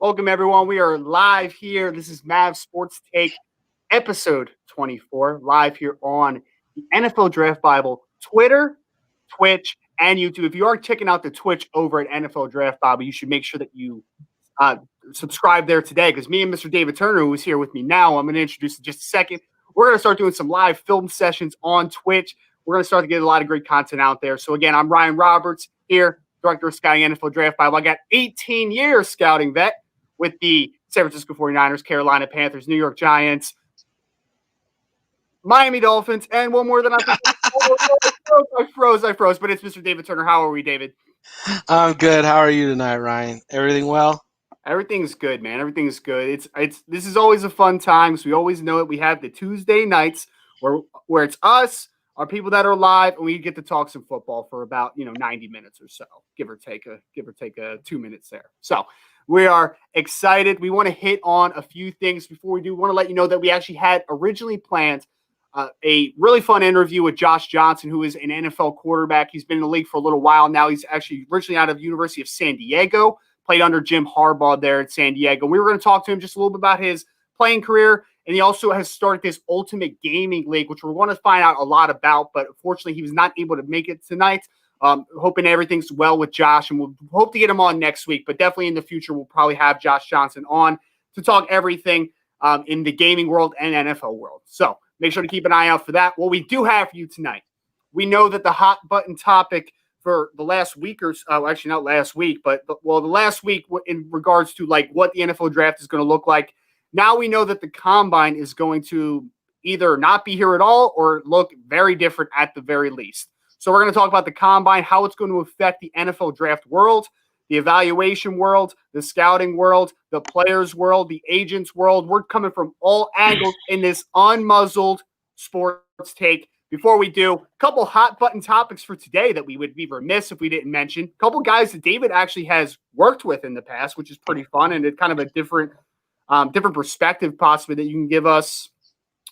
Welcome, everyone. We are live here. This is Mav Sports Take, episode 24, live here on the NFL Draft Bible, Twitter, Twitch, and YouTube. If you are checking out the Twitch over at NFL Draft Bible, you should make sure that you subscribe there today, because me and Mr. David Turner, who is here with me now, I'm going to introduce in just a second. We're going to start doing some live film sessions on Twitch. We're going to start to get a lot of great content out there. So, again, I'm Ryan Roberts here, Director of Scouting NFL Draft Bible. I got 18 years scouting vet with the San Francisco 49ers, Carolina Panthers, New York Giants, Miami Dolphins, and one more than I think. I froze, but it's Mr. David Turner. How are we, David? I'm good. How are you tonight, Ryan? Everything well? Everything's good, man. Everything's good. This is always a fun time. So we always know it. We have the Tuesday nights where it's us, our people that are live, and we get to talk some football for about 90 minutes or so, give or take a 2 minutes there. So we are excited. We want to hit on a few things before we do. We want to let you know that we actually had originally planned a really fun interview with Josh Johnson, who is an NFL quarterback. He's been in the league for a little while now. He's actually originally out of the University of San Diego, played under Jim Harbaugh there at San Diego. We were going to talk to him just a little bit about his playing career, and he also has started this Ultimate Gaming League, which we're going to find out a lot about, but unfortunately he was not able to make it tonight. Hoping everything's well with Josh, and we'll hope to get him on next week, but definitely in the future we'll probably have Josh Johnson on to talk everything in the gaming world and NFL world. So make sure to keep an eye out for that. What we do have for you tonight, we know that the hot button topic for the last week or so, actually not last week, but the last week in regards to like what the NFL draft is going to look like. Now we know that the combine is going to either not be here at all or look very different at the very least. So we're going to talk about the combine, how it's going to affect the NFL draft world, the evaluation world, the scouting world, the players world, the agents world. We're coming from all angles in this unmuzzled sports take. Before we do, a couple hot button topics for today that we would be remiss if we didn't mention. A couple guys that David actually has worked with in the past, which is pretty fun, and it's kind of a different perspective possibly that you can give us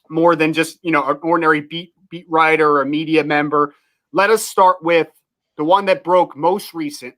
more than just an ordinary beat writer or a media member. Let us start with the one that broke most recent.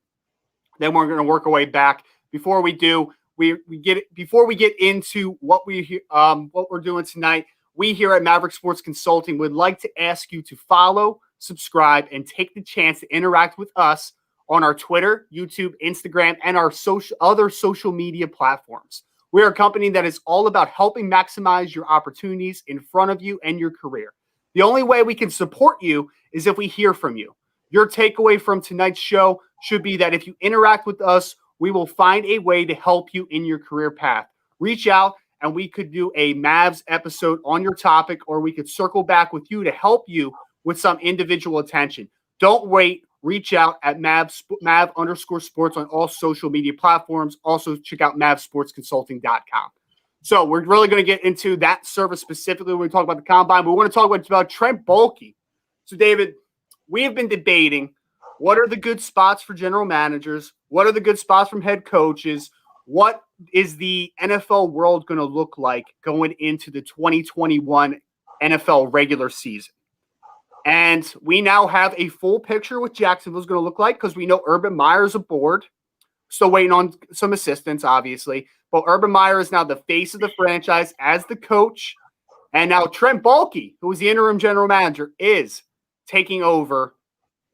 Then we're going to work our way back. Before we do, before we get into what we're doing tonight, we here at Maverick Sports Consulting would like to ask you to follow, subscribe, and take the chance to interact with us on our Twitter, YouTube, Instagram, and our other social media platforms. We are a company that is all about helping maximize your opportunities in front of you and your career. The only way we can support you is if we hear from you. Your takeaway from tonight's show should be that if you interact with us, we will find a way to help you in your career path. Reach out and we could do a Mavs episode on your topic, or we could circle back with you to help you with some individual attention. Don't wait. Reach out at Mav_sports on all social media platforms. Also, check out mavsportsconsulting.com. So we're really going to get into that service specifically when we talk about the combine. But we want to talk about Trent Baalke. So, David, we have been debating what are the good spots for general managers, what are the good spots from head coaches, what is the NFL world going to look like going into the 2021 NFL regular season. And we now have a full picture what Jacksonville's going to look like, because we know Urban Meyer's aboard. Still waiting on some assistance, obviously. But Urban Meyer is now the face of the franchise as the coach. And now Trent Baalke, who was the interim general manager, is taking over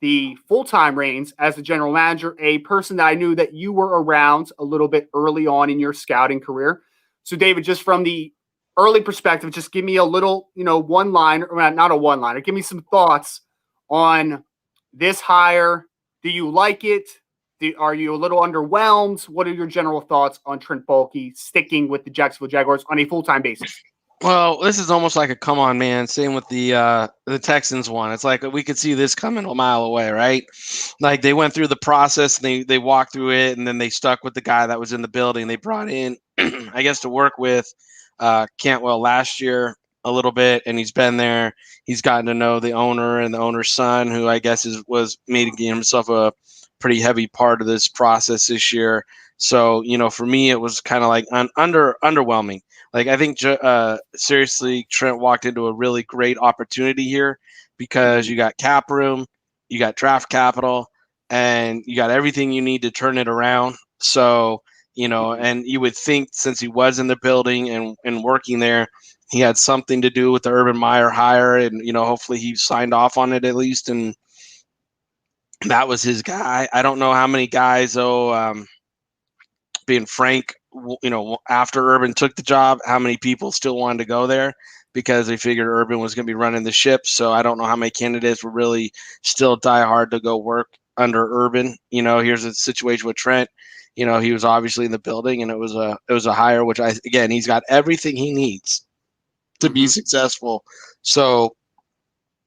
the full-time reins as the general manager, a person that I knew that you were around a little bit early on in your scouting career. So, David, just from the early perspective, just give me a little, one-liner, not a one-liner, give me some thoughts on this hire. Do you like it? Are you a little underwhelmed? What are your general thoughts on Trent Baalke sticking with the Jacksonville Jaguars on a full-time basis? Well, this is almost like a come on, man. Same with the Texans one. It's like we could see this coming a mile away, right? Like they went through the process, and they walked through it, and then they stuck with the guy that was in the building. They brought in, I guess, to work with Cantwell last year a little bit, and he's been there. He's gotten to know the owner and the owner's son, who I guess was making himself a pretty heavy part of this process this year. So, for me, it was kind of like underwhelming. Like, I think seriously, Trent walked into a really great opportunity here because you got cap room, you got draft capital, and you got everything you need to turn it around. So And you would think since he was in the building and working there, he had something to do with the Urban Meyer hire, and hopefully he signed off on it at least, and that was his guy. I don't know how many guys, though, being frank, after Urban took the job, how many people still wanted to go there because they figured Urban was going to be running the ship. So I don't know how many candidates were really still die hard to go work under Urban. Here's a situation with Trent. He was obviously in the building, and it was a hire, which he's got everything he needs to be successful. So,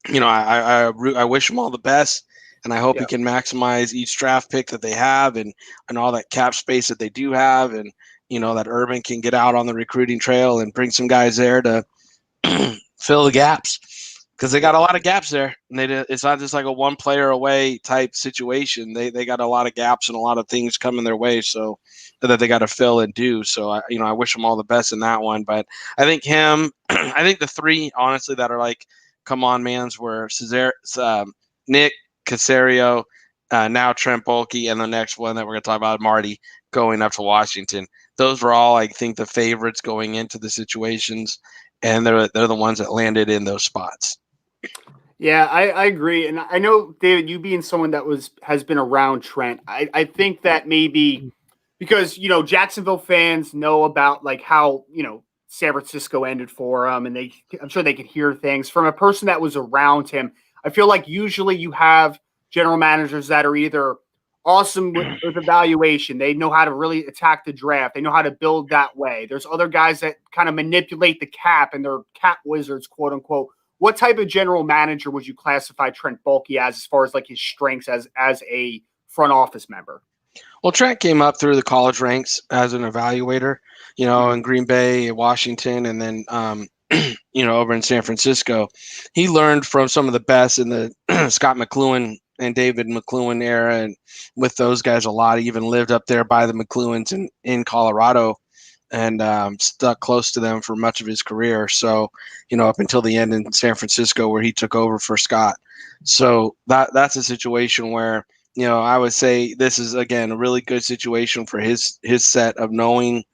I wish him all the best, and I hope he can maximize each draft pick that they have and all that cap space that they do have, and that Urban can get out on the recruiting trail and bring some guys there to fill the gaps, because they got a lot of gaps there, and it's not just like a one player away type situation. They got a lot of gaps and a lot of things coming their way, so that they got to fill and do. So I wish them all the best in that one. But I think I think the three honestly that are like come on mans were Nick Caserio, now Trent Baalke, and the next one that we're going to talk about, Marty, going up to Washington. Those were all, I think, the favorites going into the situations, and they're the ones that landed in those spots. Yeah, I agree. And I know, David, you being someone that has been around Trent, I think that maybe because, Jacksonville fans know about like how, San Francisco ended for him, and I'm sure they could hear things from a person that was around him. I feel like usually you have general managers that are either awesome with evaluation. They know how to really attack the draft. They know how to build that way. There's other guys that kind of manipulate the cap, and they're cap wizards, quote unquote. What type of general manager would you classify Trent Baalke as far as like his strengths as a front office member? Well, Trent came up through the college ranks as an evaluator, in Green Bay, Washington, and then, over in San Francisco. He learned from some of the best in the Scott McCloughan and David McCloughan era, and with those guys a lot. He even lived up there by the McCloughans in Colorado, and stuck close to them for much of his career. So, up until the end in San Francisco where he took over for Scott. So that's a situation where, I would say this is, again, a really good situation for his set of knowing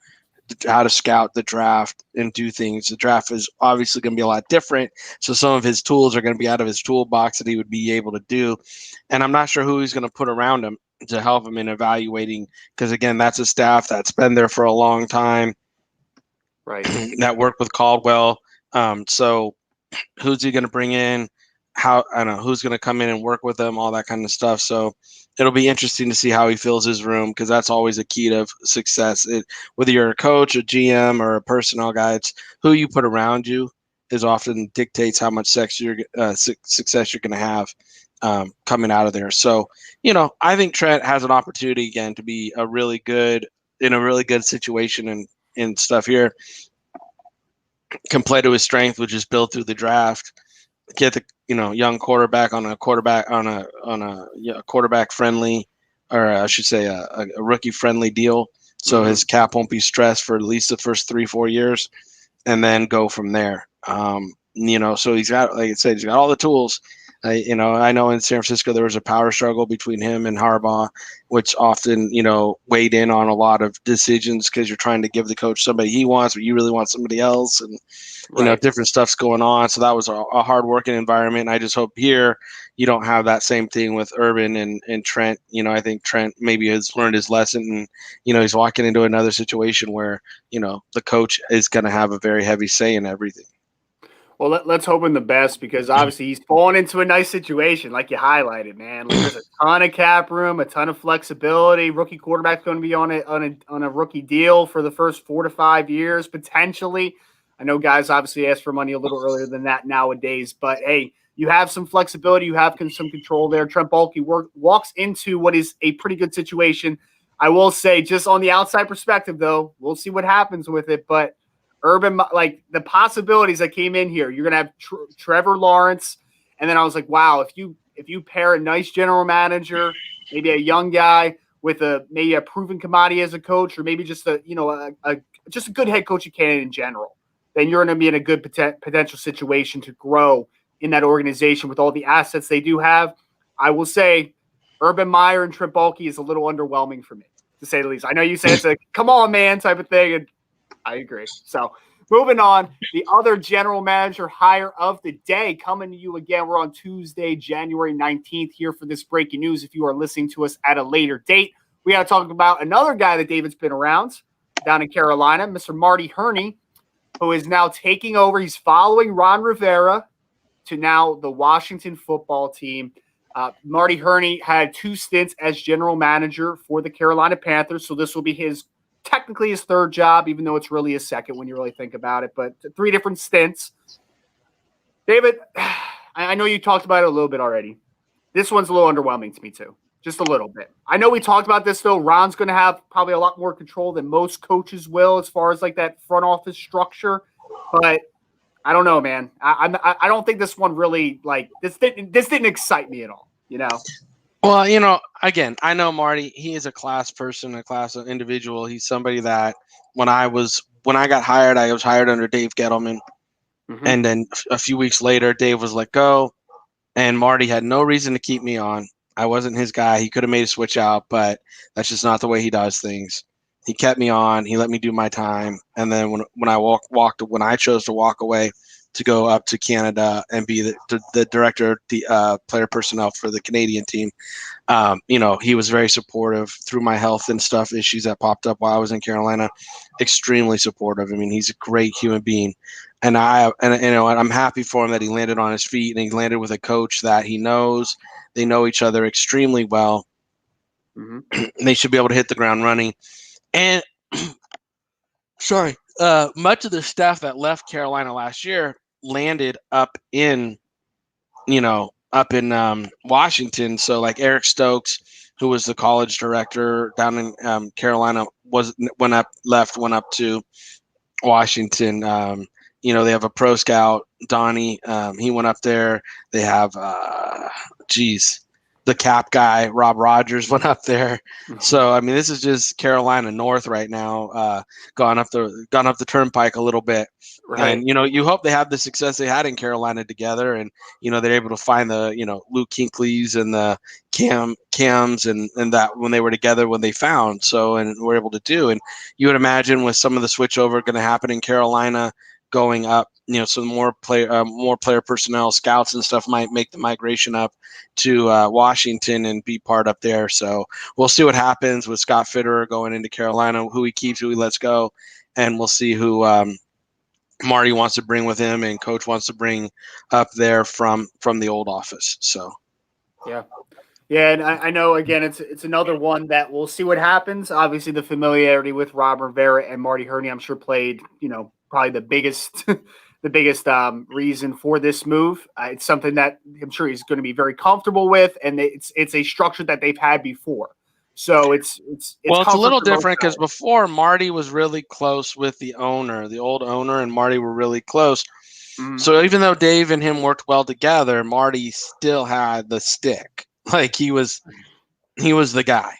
how to scout the draft and do things. The draft is obviously going to be a lot different. So some of his tools are going to be out of his toolbox that he would be able to do. And I'm not sure who he's going to put around him to help him in evaluating, because again, that's a staff that's been there for a long time, right? That worked with Caldwell. So who's he going to bring in? I don't know who's going to come in and work with them, all that kind of stuff. So it'll be interesting to see how he fills his room, because that's always a key to success. Whether you're a coach, a GM, or a personnel guy, it's who you put around you is often dictates how much success you're going to have coming out of there. So, I think Trent has an opportunity again to be in a really good situation and stuff here. Can play to his strength, which is built through the draft. Get the young quarterback on a quarterback friendly, or I should say a rookie friendly deal, so his cap won't be stressed for at least the first 3-4 years, and then go from there. So he's got, like I said, he's got all the tools. I know in San Francisco there was a power struggle between him and Harbaugh, which often, weighed in on a lot of decisions, because you're trying to give the coach somebody he wants, but you really want somebody else, and different stuff's going on. So that was a hard working environment. I just hope here you don't have that same thing with Urban and Trent. I think Trent maybe has learned his lesson, and he's walking into another situation where the coach is going to have a very heavy say in everything. Well, let's hope in the best, because obviously he's fallen into a nice situation, like you highlighted, man. Like, there's a ton of cap room, a ton of flexibility. Rookie quarterback's going to be on a rookie deal for the first 4 to 5 years potentially. I know guys obviously ask for money a little earlier than that nowadays, but hey, you have some flexibility, you have some control there. Trent Baalke walks into what is a pretty good situation. I will say, just on the outside perspective, though, we'll see what happens with it, but Urban, like the possibilities that came in here, you're going to have Trevor Lawrence. And then I was like, wow, if you pair a nice general manager, maybe a young guy with maybe a proven commodity as a coach, or maybe just a good head coaching candidate in general, then you're going to be in a good potential situation to grow in that organization with all the assets they do have. I will say Urban Meyer and Trent Baalke is a little underwhelming for me. to say the least. I know you say it's a come on, man type of thing, and I agree. So moving on, the other general manager hire of the day coming to you again. We're on Tuesday, January 19th here for this breaking news. If you are listening to us at a later date, we got to talk about another guy that David's been around down in Carolina, Mr. Marty Hurney, who is now taking over. He's following Ron Rivera to now the Washington football team. Marty Hurney had 2 stints as general manager for the Carolina Panthers, so this will be technically his 3rd job, even though it's really his 2nd when you really think about it, but 3 different stints. David, I know you talked about it a little bit already. This one's a little underwhelming to me too, just a little bit. I know we talked about this, though. Ron's going to have probably a lot more control than most coaches will as far as like that front office structure, but I don't know, man. I don't think this one really this didn't excite me at all. Well, again, I know Marty. He is a class person, a class individual. He's somebody that when I got hired, I was hired under Dave Gettleman, and then a few weeks later, Dave was let go, and Marty had no reason to keep me on. I wasn't his guy. He could have made a switch out, but that's just not the way he does things. He kept me on. He let me do my time. And then when I chose to walk away to go up to Canada and be the director of player personnel for the Canadian team, he was very supportive through my health and stuff issues that popped up while I was in Carolina. Extremely supportive. I mean, he's a great human being, and I'm happy for him that he landed on his feet and he landed with a coach that he knows. They know each other extremely well. They should be able to hit the ground running. And much of the staff that left Carolina last year landed up in Washington. So like Eric Stokes, who was the college director down in Carolina, went up to Washington. They have a pro scout, Donnie. He went up there. They have the cap guy, Rob Rogers, went up there. So I mean, this is just Carolina North right now, gone up the turnpike a little bit. Right. And you hope they have the success they had in Carolina together, and they're able to find the Luke Kinkleys and the Cams and that when they were together when they found and were able to do. And you would imagine with some of the switchover going to happen in Carolina going up, some more player personnel, scouts and stuff might make the migration up to Washington and be part up there. So we'll see what happens with Scott Fitterer going into Carolina, who he keeps, who he lets go, and we'll see who Marty wants to bring with him and coach wants to bring up there from the old office. So yeah, and I know again it's another one that we'll see what happens. Obviously, the familiarity with Rob Rivera and Marty Hurney, I'm sure, played probably the biggest reason for this move. It's something that I'm sure he's going to be very comfortable with, and it's a structure that they've had before. So it's a little different because before Marty was really close with the old owner, and Marty were really close. So even though Dave and him worked well together, Marty still had the stick. Like he was the guy.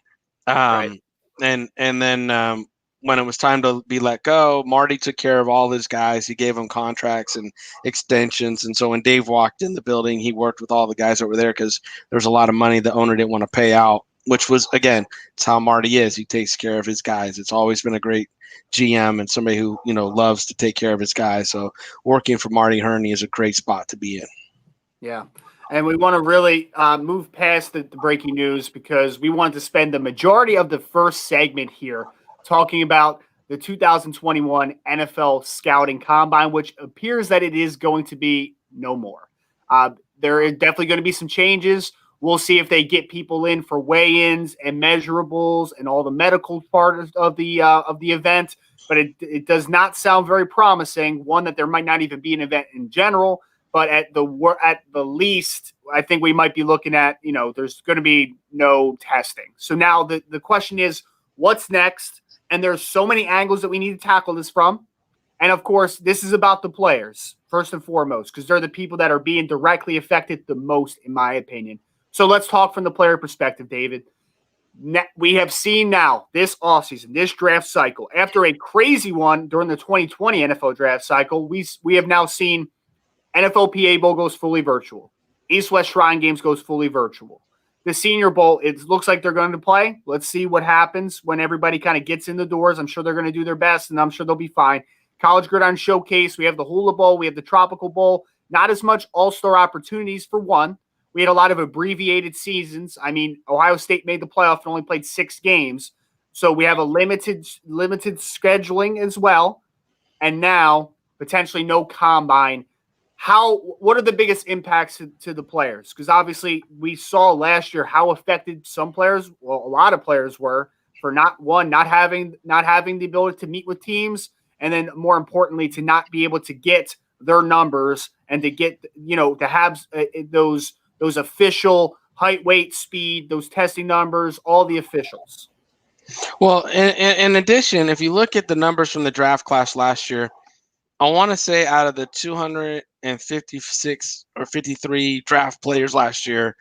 Right. And then when it was time to be let go, Marty took care of all his guys. He gave them contracts and extensions. And so when Dave walked in the building, he worked with all the guys that were there because there was a lot of money the owner didn't want to pay out, which was, again, it's how Marty is. He takes care of his guys. It's always been a great GM and somebody who, loves to take care of his guys. So working for Marty Hurney is a great spot to be in. Yeah. And we want to really move past the breaking news because we want to spend the majority of the first segment here talking about the 2021 NFL Scouting Combine, which appears that it is going to be no more. There is definitely going to be some changes. We'll see if they get people in for weigh-ins and measurables and all the medical part of the event. But it does not sound very promising. One, that there might not even be an event in general. But at the least, I think we might be looking at, there's going to be no testing. So now the question is, what's next? And there's so many angles that we need to tackle this from. And, of course, this is about the players, first and foremost, because they're the people that are being directly affected the most, in my opinion. So let's talk from the player perspective, David. We have seen now this offseason, this draft cycle, after a crazy one during the 2020 NFL draft cycle, we have now seen NFLPA Bowl goes fully virtual. East-West Shrine Games goes fully virtual. the Senior Bowl, it looks like they're going to play. Let's see what happens when everybody kind of gets in the doors. I'm sure they're going to do their best, and I'm sure they'll be fine. College Gridiron Showcase, we have the Hula Bowl, we have the Tropical Bowl. Not as much all-star opportunities for one. We had a lot of abbreviated seasons. I mean, Ohio State made the playoff and only played 6 games. So we have a limited scheduling as well. And now potentially no combine. What are the biggest impacts to the players? Because obviously we saw last year how affected some players, well, a lot of players were for not having the ability to meet with teams, and then more importantly to not be able to get their numbers and to get to have those official height, weight, speed, those testing numbers, all the officials. Well, in addition, if you look at the numbers from the draft class last year, I want to say out of the 256 or 53 draft players last year,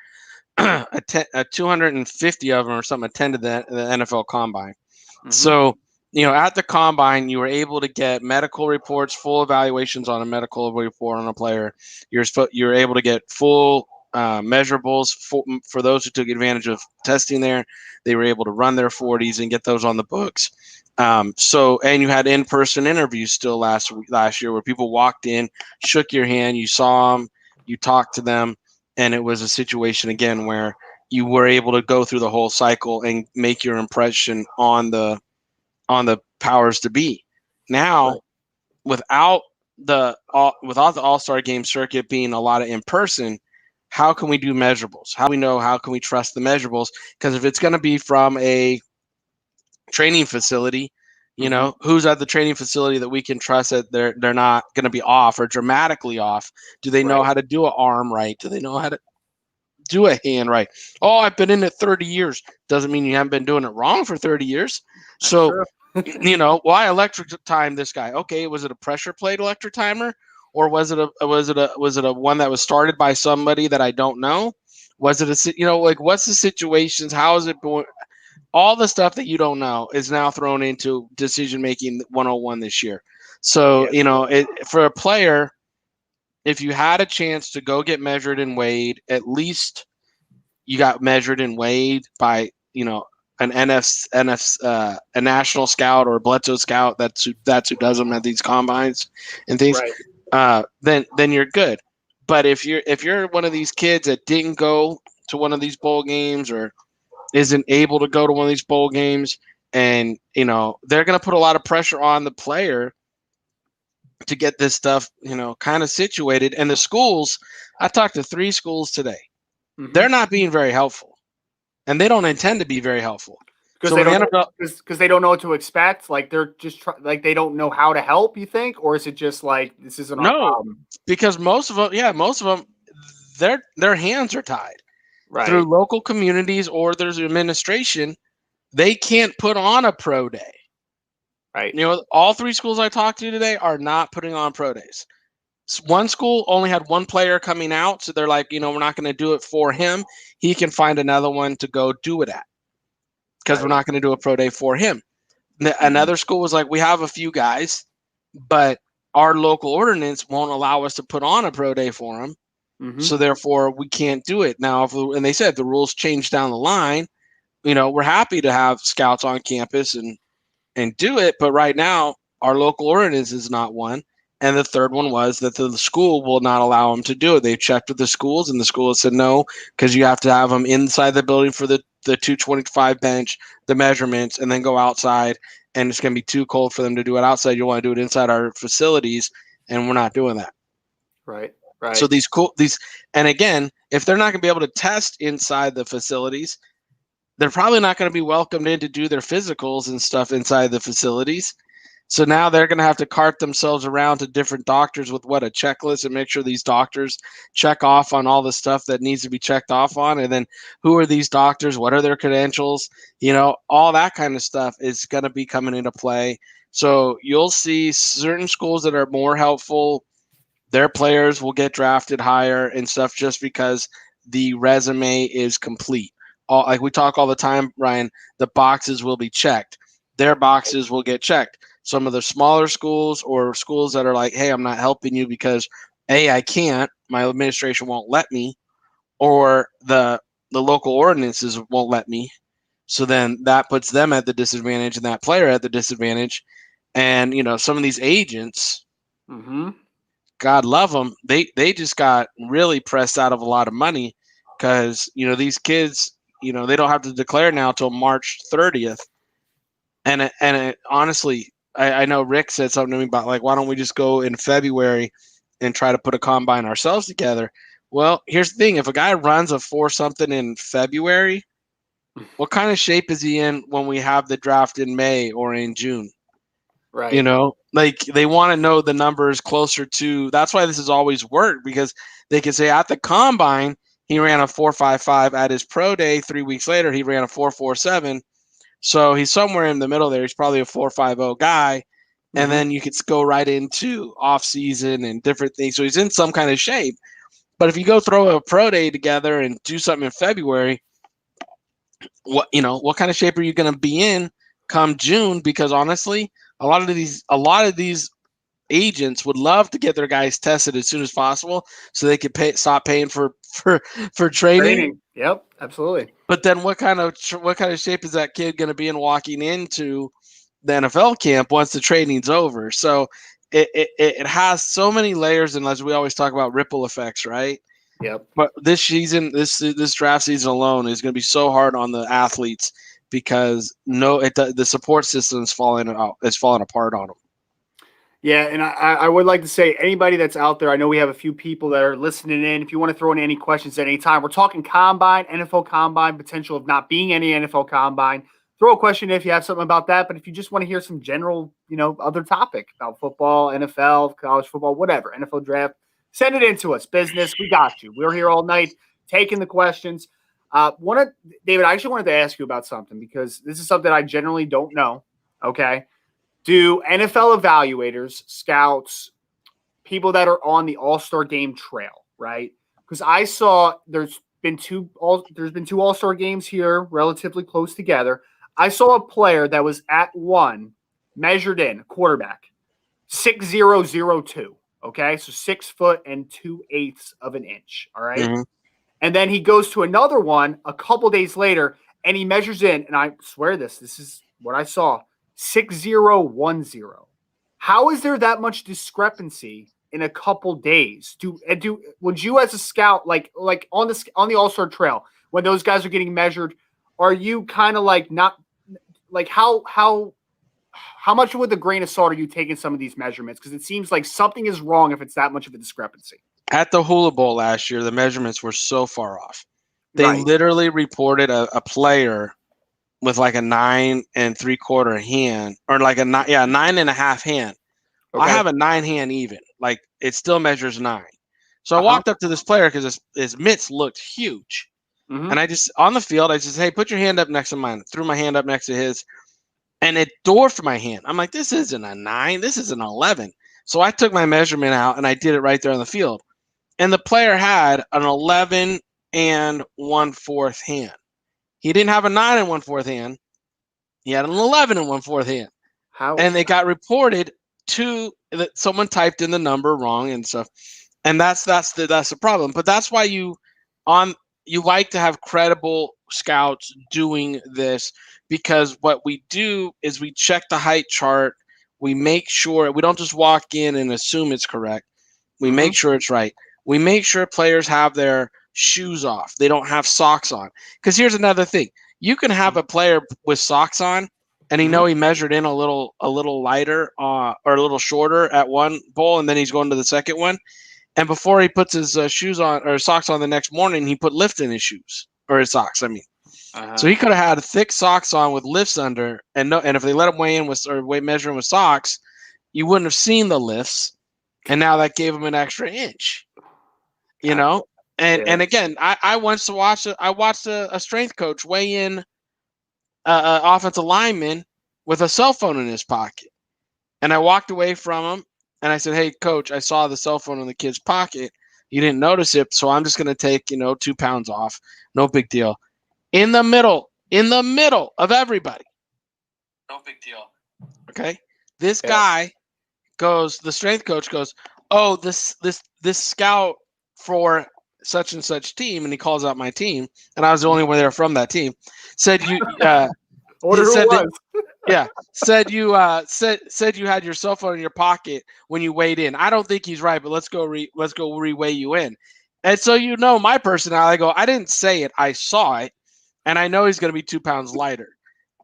250 of them or something attended the NFL Combine. Mm-hmm. So, at the Combine, you were able to get medical reports, full evaluations on a medical report on a player. You're able to get full measurables for those who took advantage of testing there. They were able to run their 40s and get those on the books. And you had in-person interviews still last year where people walked in, shook your hand, you saw them, you talked to them, and it was a situation again where you were able to go through the whole cycle and make your impression on the powers to be. Now, right. without the All-Star game circuit being a lot of in-person, how can we do measurables? How can we trust the measurables? Because if it's going to be from a training facility, who's at the training facility that we can trust that they're not going to be off or dramatically off? Do they know how to do an arm right? Do they know how to do a hand right? Oh, I've been in it 30 years. Doesn't mean you haven't been doing it wrong for 30 years. That's so, why electric time this guy? Okay, was it a pressure plate electric timer? Or was it a one that was started by somebody that I don't know? Was it what's the situations? How is it going? All the stuff that you don't know is now thrown into decision making 101 this year. So for a player, if you had a chance to go get measured and weighed, at least you got measured and weighed by an a national scout or a Bledsoe scout. That's who does them at these combines and things. Right. Then you're good. But if you're one of these kids that didn't go to one of these bowl games or isn't able to go to one of these bowl games, and they're going to put a lot of pressure on the player to get this stuff kind of situated. And the schools, I talked to 3 schools today. Mm-hmm. They're not being very helpful, and they don't intend to be very helpful. Because they don't know what to expect. Like they're just they don't know how to help. You think, or is it just like this isn't our problem? Because most of them, their hands are tied through local communities or there's administration. They can't put on a pro day. Right. All 3 schools I talked to today are not putting on pro days. One school only had 1 player coming out, so they're like, we're not going to do it for him. He can find another one to go do it at. Because we're not going to do a pro day for him. Another school was like, we have a few guys, but our local ordinance won't allow us to put on a pro day for them. Mm-hmm. So therefore, we can't do it. Now, and they said the rules change down the line. We're happy to have scouts on campus and do it. But right now, our local ordinance is not one. And the third one was that the school will not allow them to do it. They've checked with the schools, and the school has said no, because you have to have them inside the building for the 225 bench, the measurements, and then go outside. And it's going to be too cold for them to do it outside. You want to do it inside our facilities, and we're not doing that. Right. So and again, if they're not going to be able to test inside the facilities, they're probably not going to be welcomed in to do their physicals and stuff inside the facilities. So now they're going to have to cart themselves around to different doctors with a checklist and make sure these doctors check off on all the stuff that needs to be checked off on. And then who are these doctors? What are their credentials? All that kind of stuff is going to be coming into play. So you'll see certain schools that are more helpful. Their players will get drafted higher and stuff just because the resume is complete. Like we talk all the time, Ryan, the boxes will be checked. Their boxes will get checked. Some of the smaller schools or schools that are like, hey, I'm not helping you because A, I can't, my administration won't let me, or the the local ordinances won't let me. So then that puts them at the disadvantage and that player at the disadvantage. And, some of these agents, Mm-hmm. God love them, they just got really pressed out of a lot of money because, these kids, they don't have to declare now till March 30th. And honestly, I know Rick said something to me about like, why don't we just go in February and try to put a combine ourselves together? Well, here's the thing. If a guy runs a 4 something in February, what kind of shape is he in when we have the draft in May or in June? Right. Like they want to know the numbers closer to. That's why this has always worked, because they can say at the combine he ran a 4.55. At his pro day 3 weeks later he ran a 4.47. So he's somewhere in the middle there. He's probably a 4.50 guy. And Mm-hmm. then you could go right into off season and different things. So he's in some kind of shape. But if you go throw a pro day together and do something in February, what kind of shape are you going to be in come June? Because honestly, a lot of these agents would love to get their guys tested as soon as possible so they could stop paying for training. Yep, absolutely. But then what kind of shape is that kid going to be in walking into the NFL camp once the training's over? So it has so many layers, and as we always talk about, ripple effects, right? Yep. But this season, this draft season alone is going to be so hard on the athletes because the support system is falling apart on them. Yeah, and I would like to say, anybody that's out there, I know we have a few people that are listening in. If you want to throw in any questions at any time, we're talking combine, NFL combine, potential of not being any NFL combine. Throw a question if you have something about that. But if you just want to hear some general, other topic about football, NFL, college football, whatever, NFL draft, send it in to us. Business, we got you. We're here all night taking the questions. David, I actually wanted to ask you about something because this is something I generally don't know. Okay. Do NFL evaluators, scouts, people that are on the All-Star game trail, right? Because I saw there's been two All-Star games here relatively close together. I saw a player that was at one, measured in, quarterback, 6'0", 2. Okay, so 6 foot and 2/8 of an inch. All right. Mm-hmm. And then he goes to another one a couple days later and he measures in, and I swear this is what I saw. 6'0", 1". How is there that much discrepancy in a couple days? Would you as a scout like on the All-Star trail when those guys are getting measured, are you kind of like not like how much with a grain of salt are you taking some of these measurements? Because it seems like something is wrong if it's that much of a discrepancy. At the Hula Bowl last year, the measurements were so far off. They Right. literally reported a player with like a 9 3/4 hand, or like a 9.5 hand. Okay. I have a 9 hand even. Like it still measures 9. So I Uh-huh. walked up to this player because his mitts looked huge. Mm-hmm. And I just, on the field, I just, hey, put your hand up next to mine. Threw my hand up next to his, and it dwarfed my hand. I'm like, this isn't a 9. This is an 11. So I took my measurement out and I did it right there on the field. And the player had an 11 1/4 hand. He didn't have a 9 1/4 hand. He had an 11 1/4 hand. How? And it got reported that someone typed in the number wrong and stuff. And that's the problem. But that's why you like to have credible scouts doing this, because what we do is we check the height chart. We make sure we don't just walk in and assume it's correct. We make sure it's right. We make sure players have their shoes off. They don't have socks on. Because here's another thing. You can have a player with socks on and he measured in a little lighter or a little shorter at one bowl, and then he's going to the second one. And before he puts his shoes on or socks on the next morning, he put lift in his shoes or his socks. I mean, so he could have had thick socks on with lifts under, and if they let him weigh in measuring with socks, you wouldn't have seen the lifts, and now that gave him an extra inch. And again, I watched a strength coach weigh in offensive lineman with a cell phone in his pocket, and I walked away from him. And I said, hey, coach, I saw the cell phone in the kid's pocket. You didn't notice it, so I'm just going to take, 2 pounds off. No big deal. In the middle of everybody. No big deal. Okay? This guy goes, the strength coach goes, oh, this scout for such and such team, and he calls out my team, and I was the only one there from that team. Said you, Wonder he who it said that, was. yeah, said you had your cell phone in your pocket when you weighed in. I don't think he's right, but let's go reweigh you in. And so my personality. I go, I didn't say it, I saw it, and I know he's going to be 2 pounds lighter.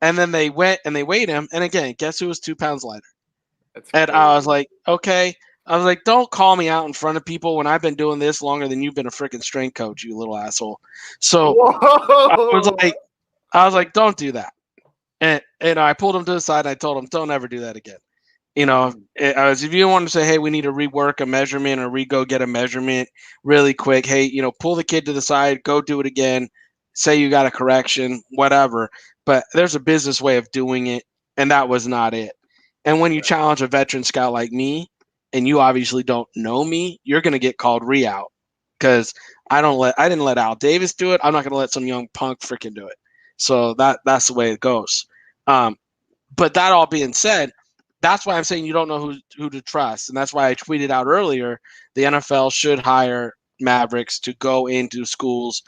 And then they went and they weighed him, and again, guess who was 2 pounds lighter? That's And crazy. I was like, okay. I was like, don't call me out in front of people when I've been doing this longer than you've been a freaking strength coach, you little asshole. So Whoa! I was like, don't do that. And I pulled him to the side and I told him, don't ever do that again. If you want to say, hey, we need to rework a measurement or go get a measurement really quick, hey, pull the kid to the side, go do it again, say you got a correction, whatever. But there's a business way of doing it, and that was not it. And when you challenge a veteran scout like me, and you obviously don't know me, you're going to get called re-out because I didn't let Al Davis do it. I'm not going to let some young punk freaking do it. So that's the way it goes. But that all being said, that's why I'm saying you don't know who to trust, and that's why I tweeted out earlier the NFL should hire Mavericks to go into schools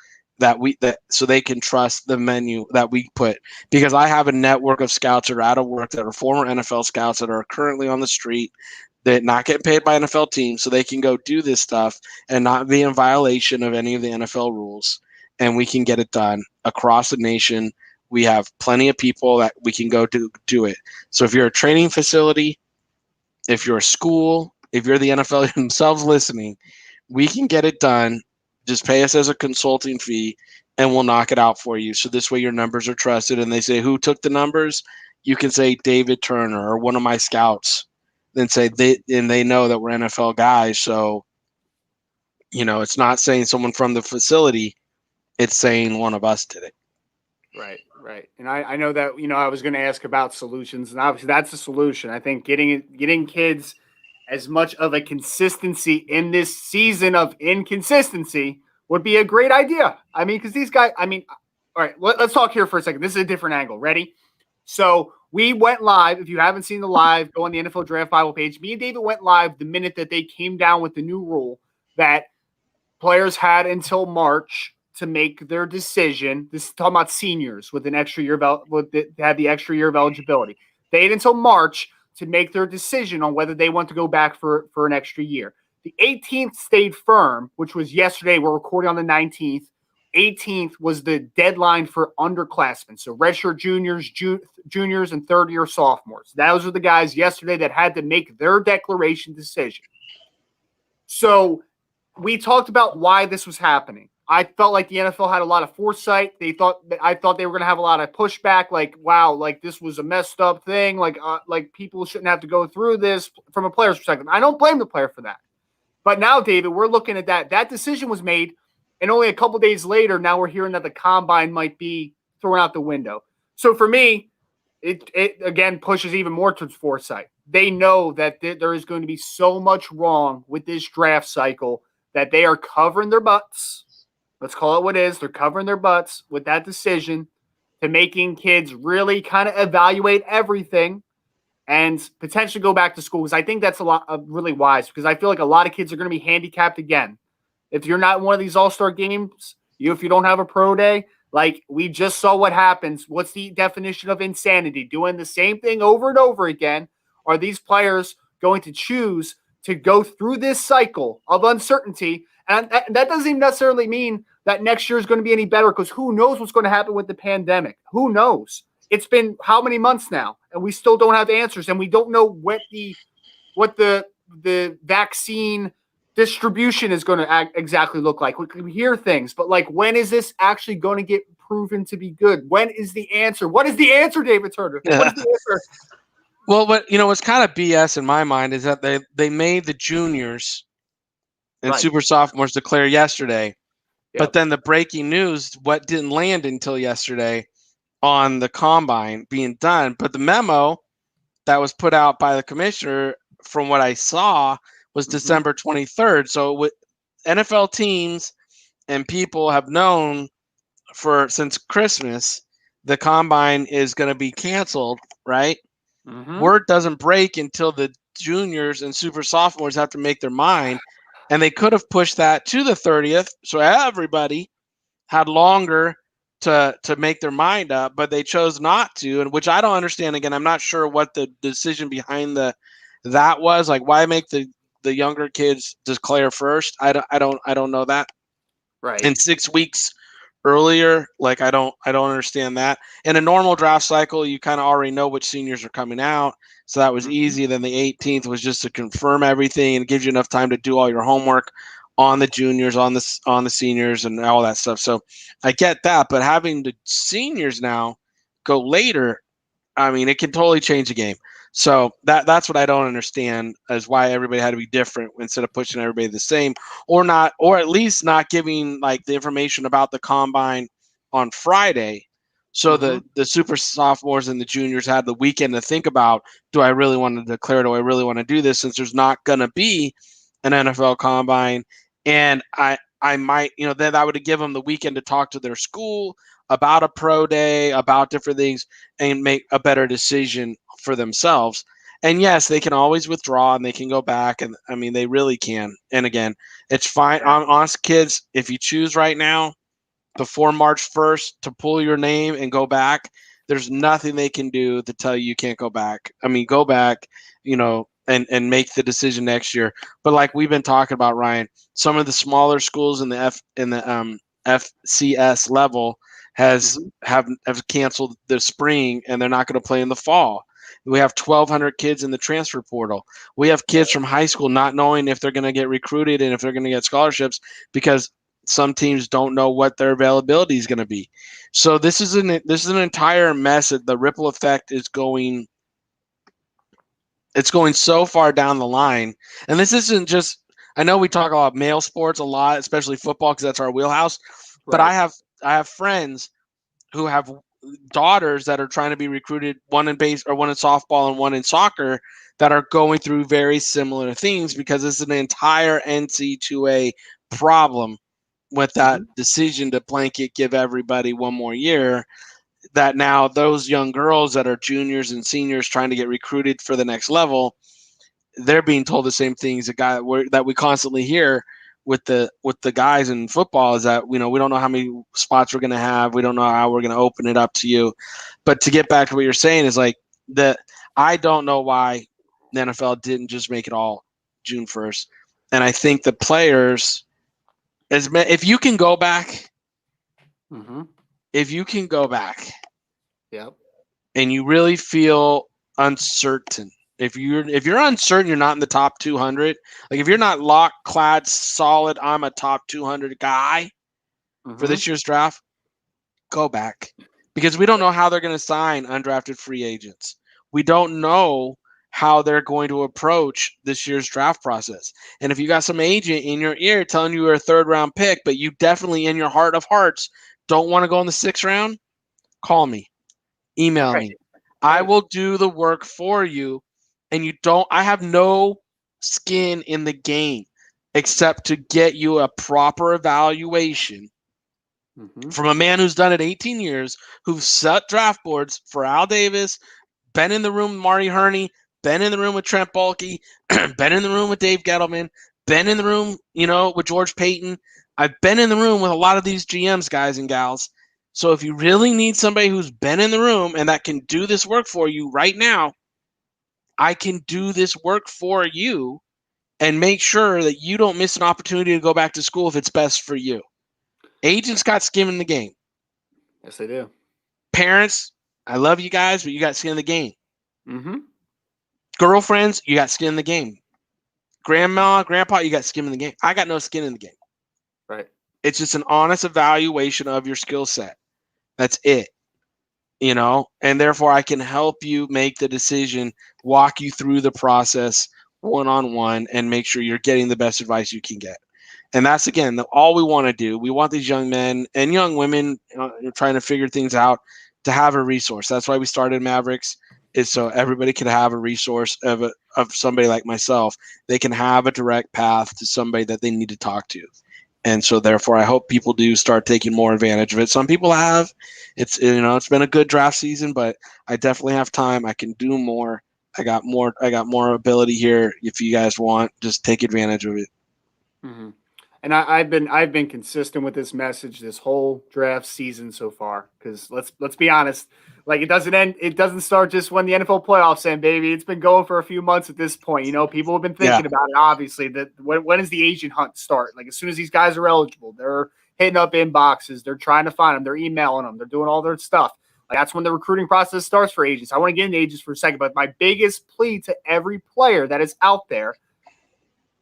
so they can trust the menu that we put, because I have a network of scouts that are out of work that are former NFL scouts that are currently on the street. They're not getting paid by NFL teams, so they can go do this stuff and not be in violation of any of the NFL rules, and we can get it done across the nation. We have plenty of people that we can go do it. So if you're a training facility, if you're a school, if you're the NFL themselves listening, we can get it done. Just pay us as a consulting fee, and we'll knock it out for you. So this way your numbers are trusted, and they say, who took the numbers? You can say David Turner or one of my scouts. Then say they know that we're NFL guys. So, it's not saying someone from the facility. It's saying one of us did it. Right. And I know that, I was going to ask about solutions, and obviously that's the solution. I think getting kids as much of a consistency in this season of inconsistency would be a great idea. I mean, because these guys, all right, let's talk here for a second. This is a different angle. Ready? So we went live. If you haven't seen the live, go on the NFL Draft Bible page. Me and David went live the minute that they came down with the new rule that players had until March to make their decision. This is talking about seniors with an extra year had the extra year of eligibility. They had until March to make their decision on whether they want to go back for an extra year. The 18th stayed firm, which was yesterday. We're recording on the 19th. 18th was the deadline for underclassmen. So redshirt juniors and third-year sophomores. Those are the guys yesterday that had to make their declaration decision. So we talked about why this was happening. I felt like the NFL had a lot of foresight. I thought they were going to have a lot of pushback. Like, wow, like this was a messed up thing. Like people shouldn't have to go through this from a player's perspective. I don't blame the player for that. But now, David, we're looking at that. That decision was made, and only a couple days later, now we're hearing that the combine might be thrown out the window. So for me, it again pushes even more towards foresight. They know that there is going to be so much wrong with this draft cycle that they are covering their butts. Let's call it what it is. They're covering their butts with that decision to making kids really kind of evaluate everything and potentially go back to school. Because I think that's really wise, because I feel like a lot of kids are going to be handicapped again. If you're not in one of these all-star games, if you don't have a pro day, like we just saw what happens. What's the definition of insanity? Doing the same thing over and over again. Are these players going to choose to go through this cycle of uncertainty? And that doesn't even necessarily mean that next year is going to be any better, because who knows what's going to happen with the pandemic? Who knows? It's been how many months now, and we still don't have answers, and we don't know what the vaccine distribution is going to exactly look like. We can hear things, but like, when is this actually going to get proven to be good? When is the answer? What is the answer, David Turner? What is the answer? Well, what's kind of BS in my mind is that they made the juniors and super sophomores declare yesterday, but then the breaking news, what didn't land until yesterday on the combine being done. But the memo that was put out by the commissioner, from what I saw, was December 23rd. So NFL teams and people have known since Christmas, the combine is going to be canceled, right? Word doesn't break until the juniors and super sophomores have to make their mind. And they could have pushed that to the 30th, so everybody had longer to make their mind up, but they chose not to, and which I don't understand. Again, I'm not sure what the decision behind that was. Like, why make the younger kids declare first? I don't know that. Right. And 6 weeks earlier, like I don't understand that. In a normal draft cycle, you kind of already know which seniors are coming out, so that was easy. Then the 18th was just to confirm everything and it gives you enough time to do all your homework on the juniors, on the seniors, and all that stuff. So I get that, but having the seniors now go later, I mean, it can totally change the game. So that's what I don't understand, is why everybody had to be different instead of pushing everybody the same, or not, or at least not giving like the information about the combine on Friday. So the super sophomores and the juniors had the weekend to think about, do I really want to declare? Do I really want to do this, since there's not going to be an NFL combine? And I might, then I would have given them the weekend to talk to their school about a pro day, about different things, and make a better decision for themselves. And yes, they can always withdraw and they can go back. And I mean, they really can. And again, it's fine. Honest kids, if you choose right now before March 1st to pull your name and go back, there's nothing they can do to tell you can't go back. I mean, go back, and make the decision next year. But like we've been talking about, Ryan, some of the smaller schools in the FCS level have canceled the spring, and they're not going to play in the fall. We have 1,200 kids in the transfer portal. We have kids from high school not knowing if they're going to get recruited and if they're going to get scholarships, because some teams don't know what their availability is going to be. So this is an entire mess. The ripple effect is going. It's going so far down the line, and this isn't just. I know we talk about male sports a lot, especially football, because that's our wheelhouse. But I have friends who have daughters that are trying to be recruited, one in base or one in softball and one in soccer, that are going through very similar things, because it's an entire NC2A problem with that decision to blanket give everybody one more year. That now those young girls that are juniors and seniors trying to get recruited for the next level, they're being told the same things that we constantly hear with the guys in football, is that we don't know how many spots we're going to have, we don't know how we're going to open it up to you. But to get back to what you're saying, is like I don't know why the NFL didn't just make it all June 1st. And I think the players, if you can go back, Yep. and you really feel uncertain, if you're uncertain, you're not in the top 200. Like, if you're not locked, clad, solid, I'm a top 200 guy for this year's draft, go back, because we don't know how they're going to sign undrafted free agents. We don't know how they're going to approach this year's draft process. And if you got some agent in your ear telling you you're a third round pick, but you definitely in your heart of hearts don't want to go in the 6th round, call me, email me. I will do the work for you. And I have no skin in the game except to get you a proper evaluation from a man who's done it 18 years, who's set draft boards for Al Davis, been in the room with Marty Herney, been in the room with Trent Baalke, been in the room with Dave Gettleman, been in the room, with George Payton. I've been in the room with a lot of these GMs, guys and gals. So if you really need somebody who's been in the room and that can do this work for you right now, I can do this work for you and make sure that you don't miss an opportunity to go back to school if it's best for you. Agents got skin in the game. Yes, they do. Parents, I love you guys, but you got skin in the game. Girlfriends, you got skin in the game. Grandma, grandpa, you got skin in the game. I got no skin in the game. Right. It's just an honest evaluation of your skill set. That's it. And therefore I can help you make the decision, walk you through the process one-on-one, and make sure you're getting the best advice you can get. And that's, again, all we want to do. We want these young men and young women trying to figure things out to have a resource. That's why we started Mavericks, is so everybody can have a resource of somebody like myself. They can have a direct path to somebody that they need to talk to. And so therefore I hope people do start taking more advantage of it. Some people have. It's been a good draft season, but I definitely have time. I can do more. I got more ability here. If you guys want, just take advantage of it. Mhm. And I've been consistent with this message this whole draft season so far. Because let's be honest, like it doesn't start just when the NFL playoffs end, baby. It's been going for a few months at this point. You know, people have been Yeah. thinking about it. Obviously, that when does the agent hunt start? Like as soon as these guys are eligible, they're hitting up inboxes, they're trying to find them, they're emailing them, they're doing all their stuff. Like that's when the recruiting process starts for agents. I want to get into agents for a second, but my biggest plea to every player that is out there,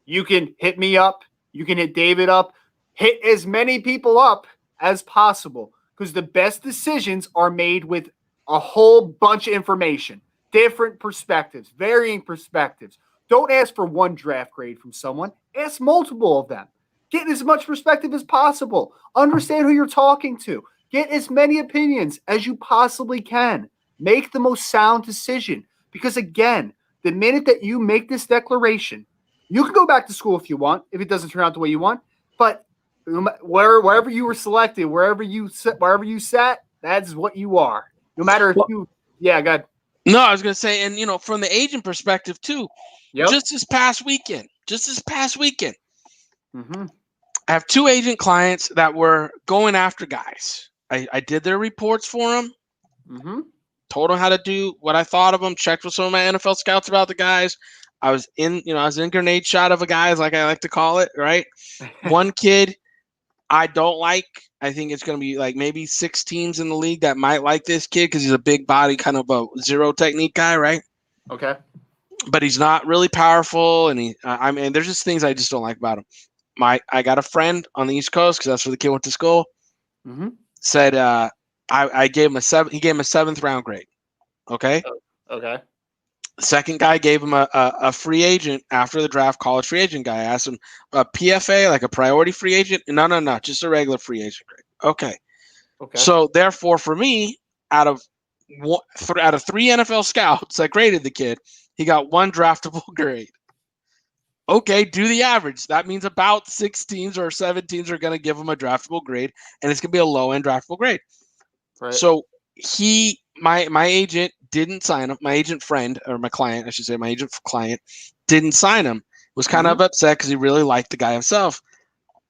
you can hit me up. You can hit David up. Hit as many people up as possible because the best decisions are made with a whole bunch of information, different perspectives, varying perspectives. Don't ask for one draft grade from someone. Ask multiple of them. Get as much perspective as possible. Understand who you're talking to. Get as many opinions as you possibly can. Make the most sound decision because, again, the minute that you make this declaration, you can go back to school if you want, if it doesn't turn out the way you want. But wherever you were selected, wherever you sat, that's what you are. No matter if you, yeah, go ahead. No, I was going to say, and from the agent perspective too, Yep. just this past weekend, Mm-hmm. I have 2 agent clients that were going after guys. I did their reports for them, Mm-hmm. told them how to do what I thought of them, checked with some of my NFL scouts about the guys. I was in grenade shot of a guy, like I like to call it, right? One kid I don't like. I think it's going to be like maybe 6 teams in the league that might like this kid because he's a big body, kind of a zero technique guy, right? Okay. But he's not really powerful, and there's just things I just don't like about him. I got a friend on the East Coast because that's where the kid went to school. Mm-hmm. Said I gave him a 7. He gave him a 7th round grade. Okay. Okay. Second guy gave him a free agent after the draft, college free agent guy. I asked him a PFA, like a priority free agent. No, just a regular free agent grade. Okay. So therefore, for me, out of 3 NFL scouts that graded the kid, he got 1 draftable grade. Okay, do the average. That means about 6 teams or 7 teams are going to give him a draftable grade, and it's going to be a low-end draftable grade. Right. So my agent didn't sign him. My agent friend, or my client, I should say, my agent client didn't sign him. Was kind of upset because he really liked the guy himself.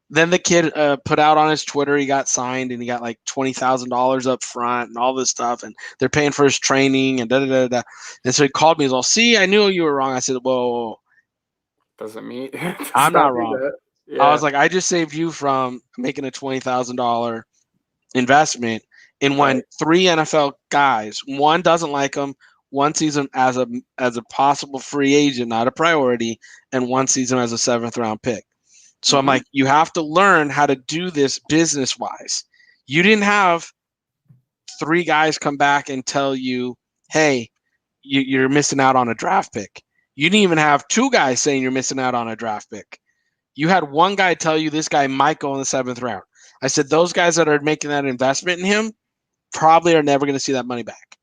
Then the kid put out on his Twitter he got signed and he got like $20,000 up front and all this stuff, and they're paying for his training and da da da da. And so he called me. He's all, "See, I knew you were wrong." I said, "Whoa. Doesn't mean I'm not wrong." Yeah. I was like, "I just saved you from making a $20,000 investment in when 3 NFL guys, one doesn't like him, one sees him as a possible free agent, not a priority, and one sees him as a 7th round pick." So I'm like, you have to learn how to do this business wise. You didn't have 3 guys come back and tell you, "Hey, you're missing out on a draft pick." You didn't even have 2 guys saying you're missing out on a draft pick. You had 1 guy tell you this guy might go in the 7th round. I said, those guys that are making that investment in him probably are never going to see that money back.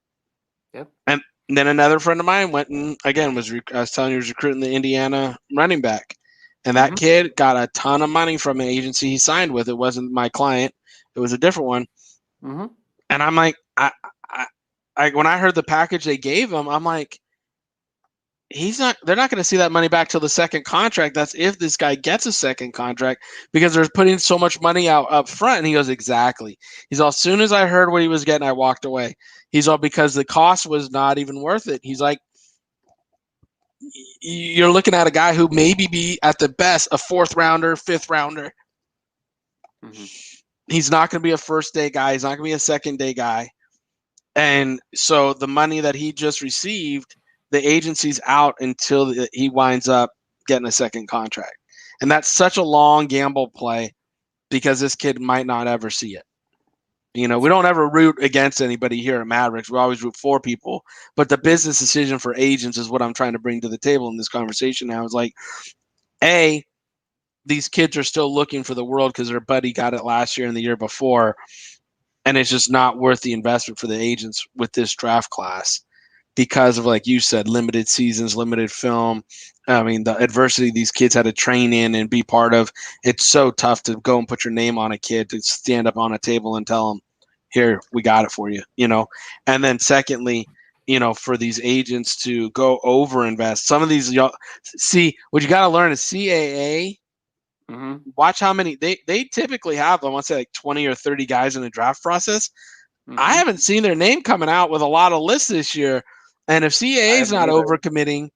Yep. And then another friend of mine went and, again, I was telling you, he was recruiting the Indiana running back. And that kid got a ton of money from an agency he signed with. It wasn't my client. It was a different one. Mm-hmm. And I'm like, when I heard the package they gave him, I'm like, they're not going to see that money back till the second contract. That's if this guy gets a second contract, because they're putting so much money out up front. And he goes, exactly. He's all, as soon as I heard what he was getting, I walked away. He's all, because the cost was not even worth it. He's like, you're looking at a guy who maybe be at the best a 4th rounder, 5th rounder. Mm-hmm. He's not going to be a first day guy. He's not going to be a second day guy. And so the money that he just received, the agency's out until he winds up getting a second contract. And that's such a long gamble play because this kid might not ever see it. We don't ever root against anybody here at Mavericks. We always root for people. But the business decision for agents is what I'm trying to bring to the table in this conversation now. Is like, A, these kids are still looking for the world because their buddy got it last year and the year before. And it's just not worth the investment for the agents with this draft class because of, like you said, limited seasons, limited film. I mean, the adversity these kids had to train in and be part of. It's so tough to go and put your name on a kid, to stand up on a table and tell them, "Here, we got it for you," And then secondly, for these agents to go over invest. Some of these, see, what you got to learn is CAA Mm-hmm. Watch how many they typically have. I want to say like 20 or 30 guys in the draft process. Mm-hmm. I haven't seen their name coming out with a lot of lists this year. And if CAA is not overcommitting,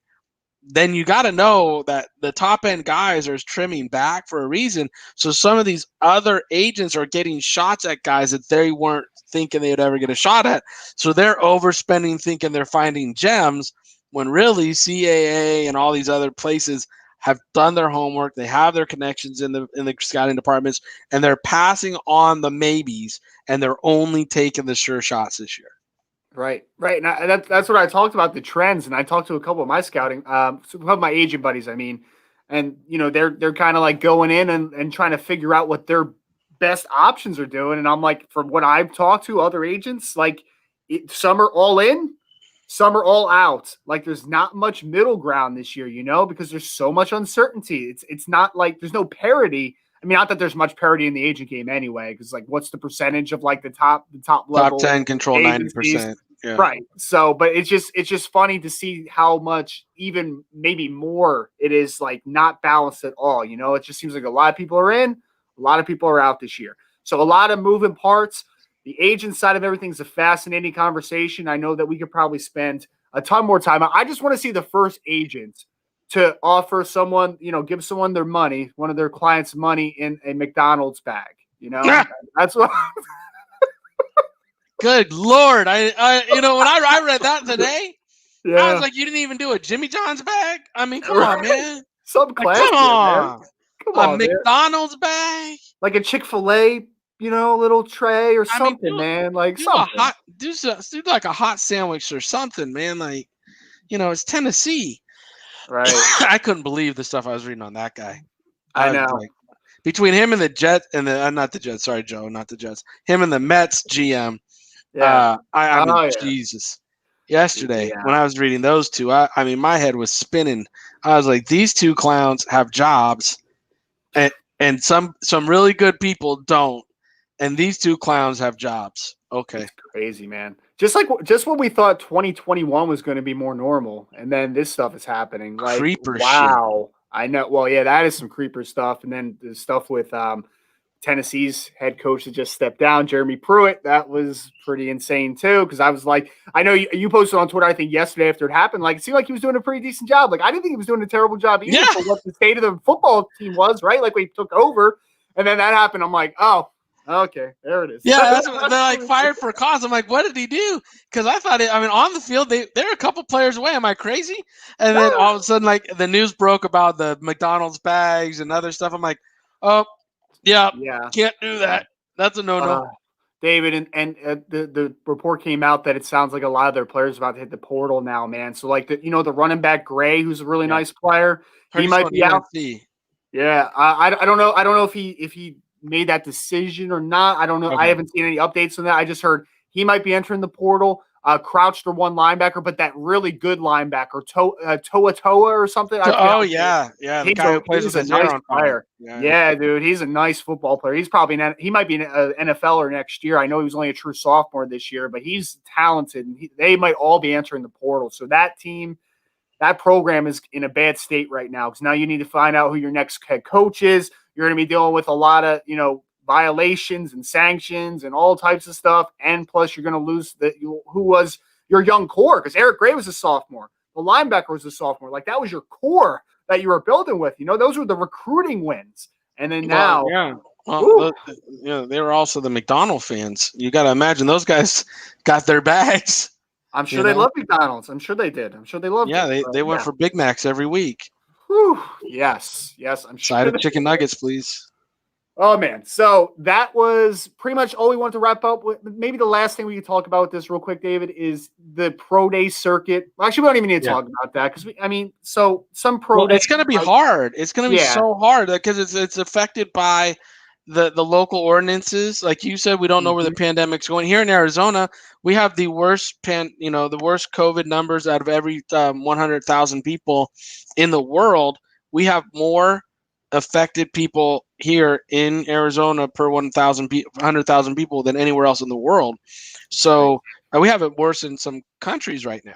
then you got to know that the top end guys are trimming back for a reason. So some of these other agents are getting shots at guys that they weren't thinking they would ever get a shot at. So they're overspending, thinking they're finding gems, when really CAA and all these other places have done their homework. They have their connections in the scouting departments, and they're passing on the maybes, and they're only taking the sure shots this year. Right. And that's what I talked about, the trends. And I talked to a couple of my scouting, some of my agent buddies, I mean, and they're kind of like going in and trying to figure out what their best options are doing. And I'm like, from what I've talked to other agents, like some are all in, some are all out. Like there's not much middle ground this year, because there's so much uncertainty. It's not like there's no parity. I mean, not that there's much parity in the agent game anyway, because like what's the percentage of like the top level 10 control agencies? 90%. Yeah. Right. So, but it's just funny to see how much, even maybe more, it is like not balanced at all. It just seems like a lot of people are in, a lot of people are out this year. So a lot of moving parts. The agent side of everything is a fascinating conversation. I know that we could probably spend a ton more time. I just want to see the first agent to offer someone, give someone their money, one of their clients' money in a McDonald's bag. That's what. Good Lord. I when I read that today, Yeah. I was like, you didn't even do a Jimmy John's bag? I mean, come on, man. Some class. Come on. Man. Come on, McDonald's bag? Like a Chick-fil-A, little tray or something, man. Like something. Do like a hot sandwich or something, man. Like, it's Tennessee. Right. I couldn't believe the stuff I was reading on that guy. I know. Like, between him and the Jets and the not the Jets, sorry, Joe, not the Jets. Him and the Mets GM. Yeah. I mean, Jesus. Yesterday, when I was reading those two, I mean, my head was spinning. I was like, these two clowns have jobs, and some really good people don't, and these two clowns have jobs. Okay, it's crazy, man. Just when we thought 2021 was going to be more normal, and then this stuff is happening. Like, creeper wow. Shit. I know. Well, yeah, that is some creeper stuff, and then the stuff with Tennessee's head coach that just stepped down, Jeremy Pruitt, that was pretty insane too. Because I was like, I know you posted on Twitter, I think yesterday after it happened, like it seemed like he was doing a pretty decent job. Like I didn't think he was doing a terrible job either for what the state of the football team was, right? Like we took over, and then that happened. I'm like, oh, okay, there it is. Yeah, that's what, they're like fired for cause. I'm like, what did he do? Because I thought, on the field, they're a couple players away. Am I crazy? And then all of a sudden, like the news broke about the McDonald's bags and other stuff. I'm like, oh. Yeah, can't do that. That's a no-no. David, and the report came out that it sounds like a lot of their players are about to hit the portal now, man. So like the running back Gray, who's a really nice player, he might be out. Yeah, I don't know. I don't know if he made that decision or not. I don't know. Okay. I haven't seen any updates on that. I just heard he might be entering the portal. Crouched or one linebacker, but that really good linebacker, Toa or something. Yeah. The guy who plays with a nice player. Yeah, dude, he's a nice football player. He might be an NFLer next year. I know he was only a true sophomore this year, but he's talented, and they might all be entering the portal. So that team, that program is in a bad state right now because now you need to find out who your next head coach is. You're going to be dealing with a lot of violations and sanctions and all types of stuff, and plus you're going to lose who was your young core, because Eric Gray was a sophomore, the linebacker was a sophomore, like that was your core that you were building with. Those were the recruiting wins, and then now, they were also the McDonald fans. You got to imagine those guys got their bags. I'm sure they love McDonald's. I'm sure they did. I'm sure they loved. Yeah, they went for Big Macs every week. Whew. Yes. I'm sure. Side of chicken nuggets, please. Oh, man. So that was pretty much all we wanted to wrap up with. Maybe the last thing we could talk about with this real quick, David, is the pro day circuit. Well, actually, we don't even need to talk about that because, some pro day. It's going to be hard. It's going to be so hard because it's affected by the local ordinances. Like you said, we don't know where the pandemic's going. Here in Arizona, we have the worst the worst COVID numbers out of every 100,000 people in the world. We have more affected people here in Arizona per 100,000 people than anywhere else in the world. So we have it worse in some countries right now.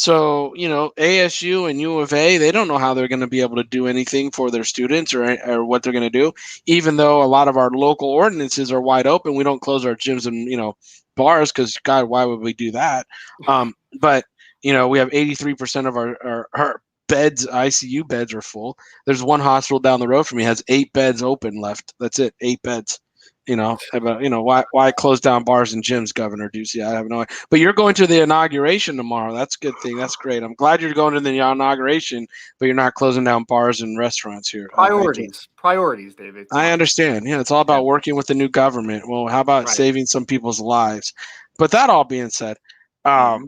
So, ASU and U of A, they don't know how they're going to be able to do anything for their students or what they're going to do, even though a lot of our local ordinances are wide open. We don't close our gyms and, bars because, God, why would we do that? But, we have 83% of our beds, ICU beds are full. There's one hospital down the road from me has 8 beds open left. That's it, 8 beds. Why close down bars and gyms, Governor Ducey? I have no idea. But you're going to the inauguration tomorrow. That's a good thing. That's great. I'm glad you're going to the inauguration, but you're not closing down bars and restaurants here. Priorities, David. I understand. Yeah, it's all about working with the new government. Well, how about saving some people's lives? But that all being said, yeah,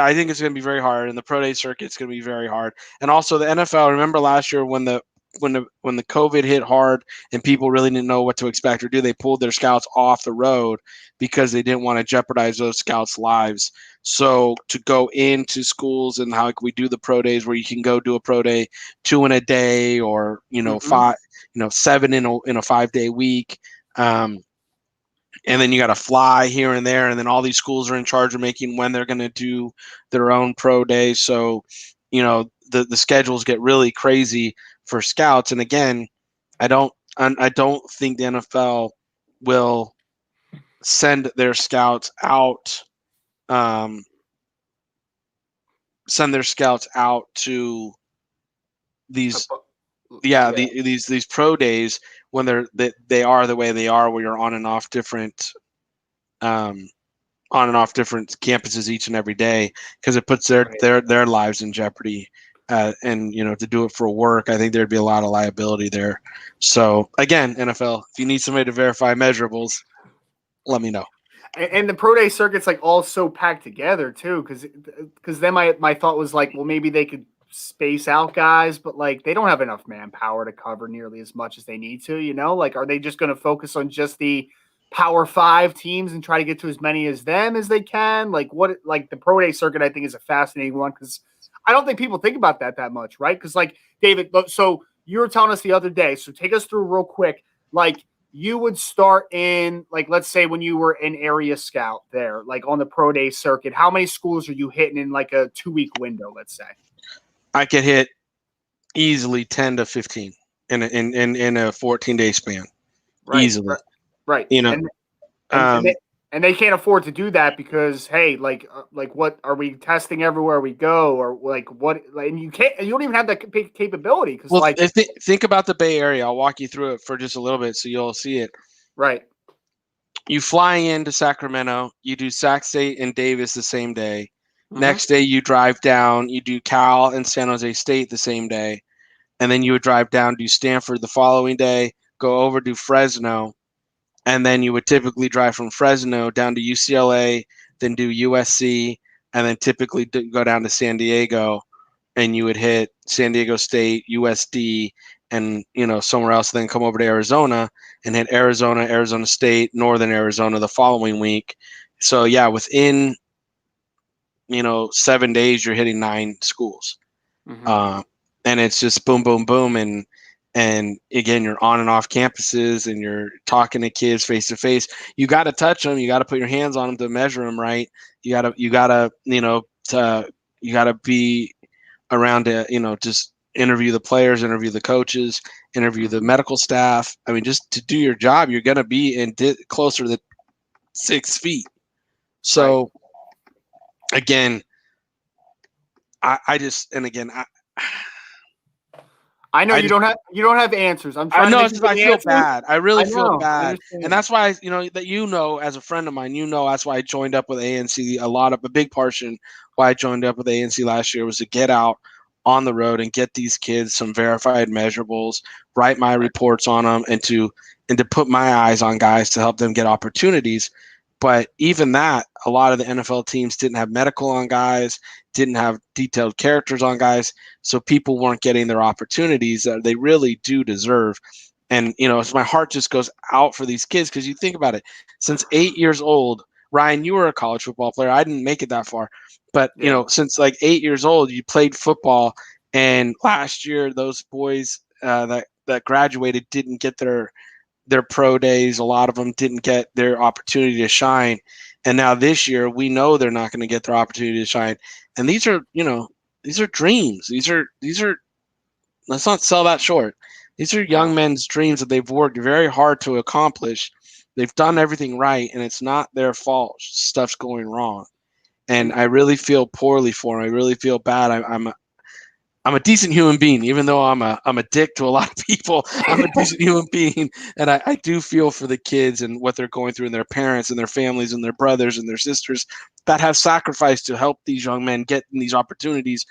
I think it's going to be very hard, and the pro day circuit's going to be very hard. And also the NFL. Remember last year when the COVID hit hard and people really didn't know what to expect or do, they pulled their scouts off the road because they didn't want to jeopardize those scouts' lives. So to go into schools and how we do the pro days where you can go do a pro day 2 in a day or 5, 7 in a 5-day week. And then you got to fly here and there, and then all these schools are in charge of making when they're going to do their own pro days. So, the schedules get really crazy for scouts. And again, I don't think the NFL will send their scouts out. Send their scouts out to these, these pro days when they are the way they are, where you're on and off different campuses each and every day, because it puts their lives in jeopardy. And to do it for work, I think there'd be a lot of liability there. So again, NFL, if you need somebody to verify measurables, let me know. And the pro day circuit's like all so packed together too, because then my thought was like, well, maybe they could space out guys, but like they don't have enough manpower to cover nearly as much as they need to. Like, are they just going to focus on just the Power 5 teams and try to get to as many as them as they can? Like the pro day circuit, I think, is a fascinating one because I don't think people think about that much, right? Because like David, so you were telling us the other day, so take us through real quick, like. You would start in, like, let's say when you were an area scout there, like on the pro day circuit, how many schools are you hitting in like a 2-week window, let's say? I could hit easily 10 to 15 in a 14-day span. Right, easily. Right. And they can't afford to do that because, hey, like what are we testing everywhere we go, or like what? And you don't even have that capability because think about the Bay Area. I'll walk you through it for just a little bit so you'll see it. Right. You fly into Sacramento, you do Sac State and Davis the same day. Next day you drive down, you do Cal and San Jose State the same day, and then you would drive down, do Stanford the following day, go over to Fresno. And then you would typically drive from Fresno down to UCLA, then do USC, and then typically go down to San Diego, and you would hit San Diego State, USD, and somewhere else. Then come over to Arizona and hit Arizona, Arizona State, Northern Arizona the following week. So yeah, within 7 days, you're hitting 9 schools, and it's just boom, boom, boom, and again, you're on and off campuses and you're talking to kids face to face. You got to touch them. You got to put your hands on them to measure them right. You got to be around to, just interview the players, interview the coaches, interview the medical staff. I mean, just to do your job, you're going to be closer to 6 feet. So again, I know you don't have answers. I'm trying. I feel bad. I really feel bad, and that's why as a friend of mine, that's why I joined up with ANC. A big portion why I joined up with ANC last year was to get out on the road and get these kids some verified measurables, write my reports on them, and to put my eyes on guys to help them get opportunities. But even that, a lot of the NFL teams didn't have medical on guys, didn't have detailed characters on guys, so people weren't getting their opportunities that they really do deserve. And, my heart just goes out for these kids because you think about it. Since 8 years old, Ryan, you were a college football player. I didn't make it that far. But, since like 8 years old, you played football. And last year, those boys that graduated didn't get their pro days. A lot of them didn't get their opportunity to shine. And now this year, we know they're not going to get their opportunity to shine. And these are, these are dreams. These are, let's not sell that short. These are young men's dreams that they've worked very hard to accomplish. They've done everything right, and it's not their fault. Stuff's going wrong. And I really feel poorly for them. I really feel bad. I'm a decent human being, even though I'm a dick to a lot of people. I'm a decent human being, and I do feel for the kids and what they're going through, and their parents and their families and their brothers and their sisters that have sacrificed to help these young men get these opportunities,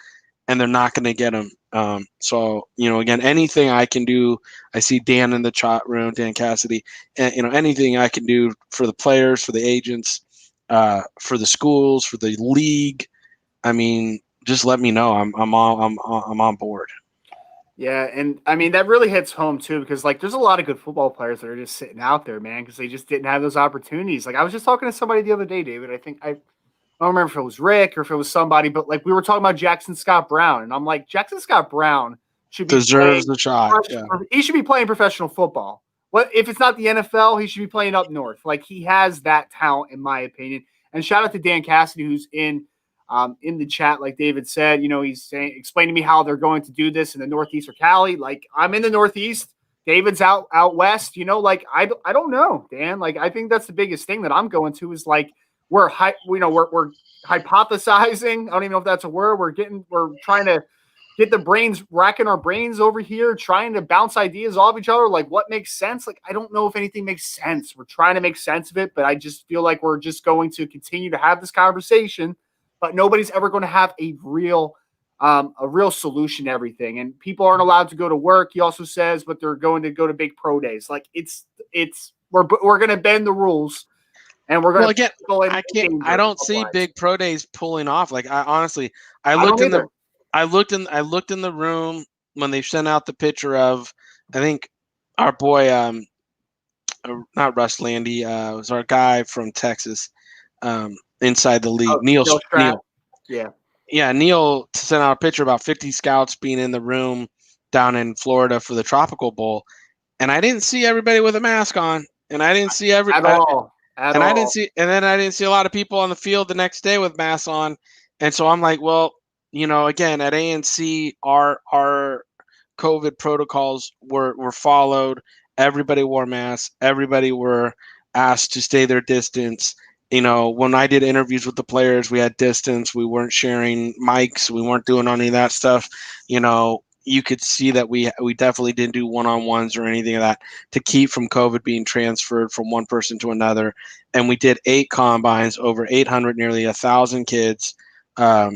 and they're not going to get them. So again, anything I can do. I see Dan in the chat room, Dan Cassidy, and anything I can do for the players, for the agents, for the schools, for the league. I mean, just let me know. I'm on board. Yeah, and I mean that really hits home too, because like there's a lot of good football players that are just sitting out there, man, because they just didn't have those opportunities. Like I was just talking to somebody the other day, David. I don't remember if it was Rick or if it was somebody, but like we were talking about Jackson Scott Brown, and I'm like, Jackson Scott Brown should be deserves the shot. Yeah. He should be playing professional football. What if it's not the NFL? He should be playing up north. Like he has that talent, in my opinion. And shout out to Dan Cassidy, who's in the chat, like David said. He's explaining to me how they're going to do this in the Northeast or Cali. Like I'm in the Northeast. David's out west. Like I don't know, Dan. Like I think that's the biggest thing that I'm going to is like we're hypothesizing. I don't even know if that's a word. We're trying to get the brains racking our brains over here, trying to bounce ideas off each other. Like what makes sense? Like I don't know if anything makes sense. We're trying to make sense of it, but I just feel like we're just going to continue to have this conversation, but nobody's ever going to have a real solution to everything. And people aren't allowed to go to work. He also says, but they're going to go to big pro days. Like we're going to bend the rules. And we're going to I don't see big pro days pulling off. Like I looked in the room when they sent out the picture of, I think our boy, not Russ Landy, was our guy from Texas, inside the league, Neil. Yeah, Neil sent out a picture about 50 scouts being in the room down in Florida for the Tropical Bowl, and I didn't see everybody with a mask on, and I didn't see at all. I didn't see a lot of people on the field the next day with masks on, and so I'm like, well, again at ANC, our COVID protocols were followed. Everybody wore masks. Everybody were asked to stay their distance. When I did interviews with the players, we had distance. We weren't sharing mics. We weren't doing any of that stuff. You could see that we definitely didn't do one-on-ones or anything of that to keep from COVID being transferred from one person to another. And we did 8 combines, over 800, nearly 1,000 kids. I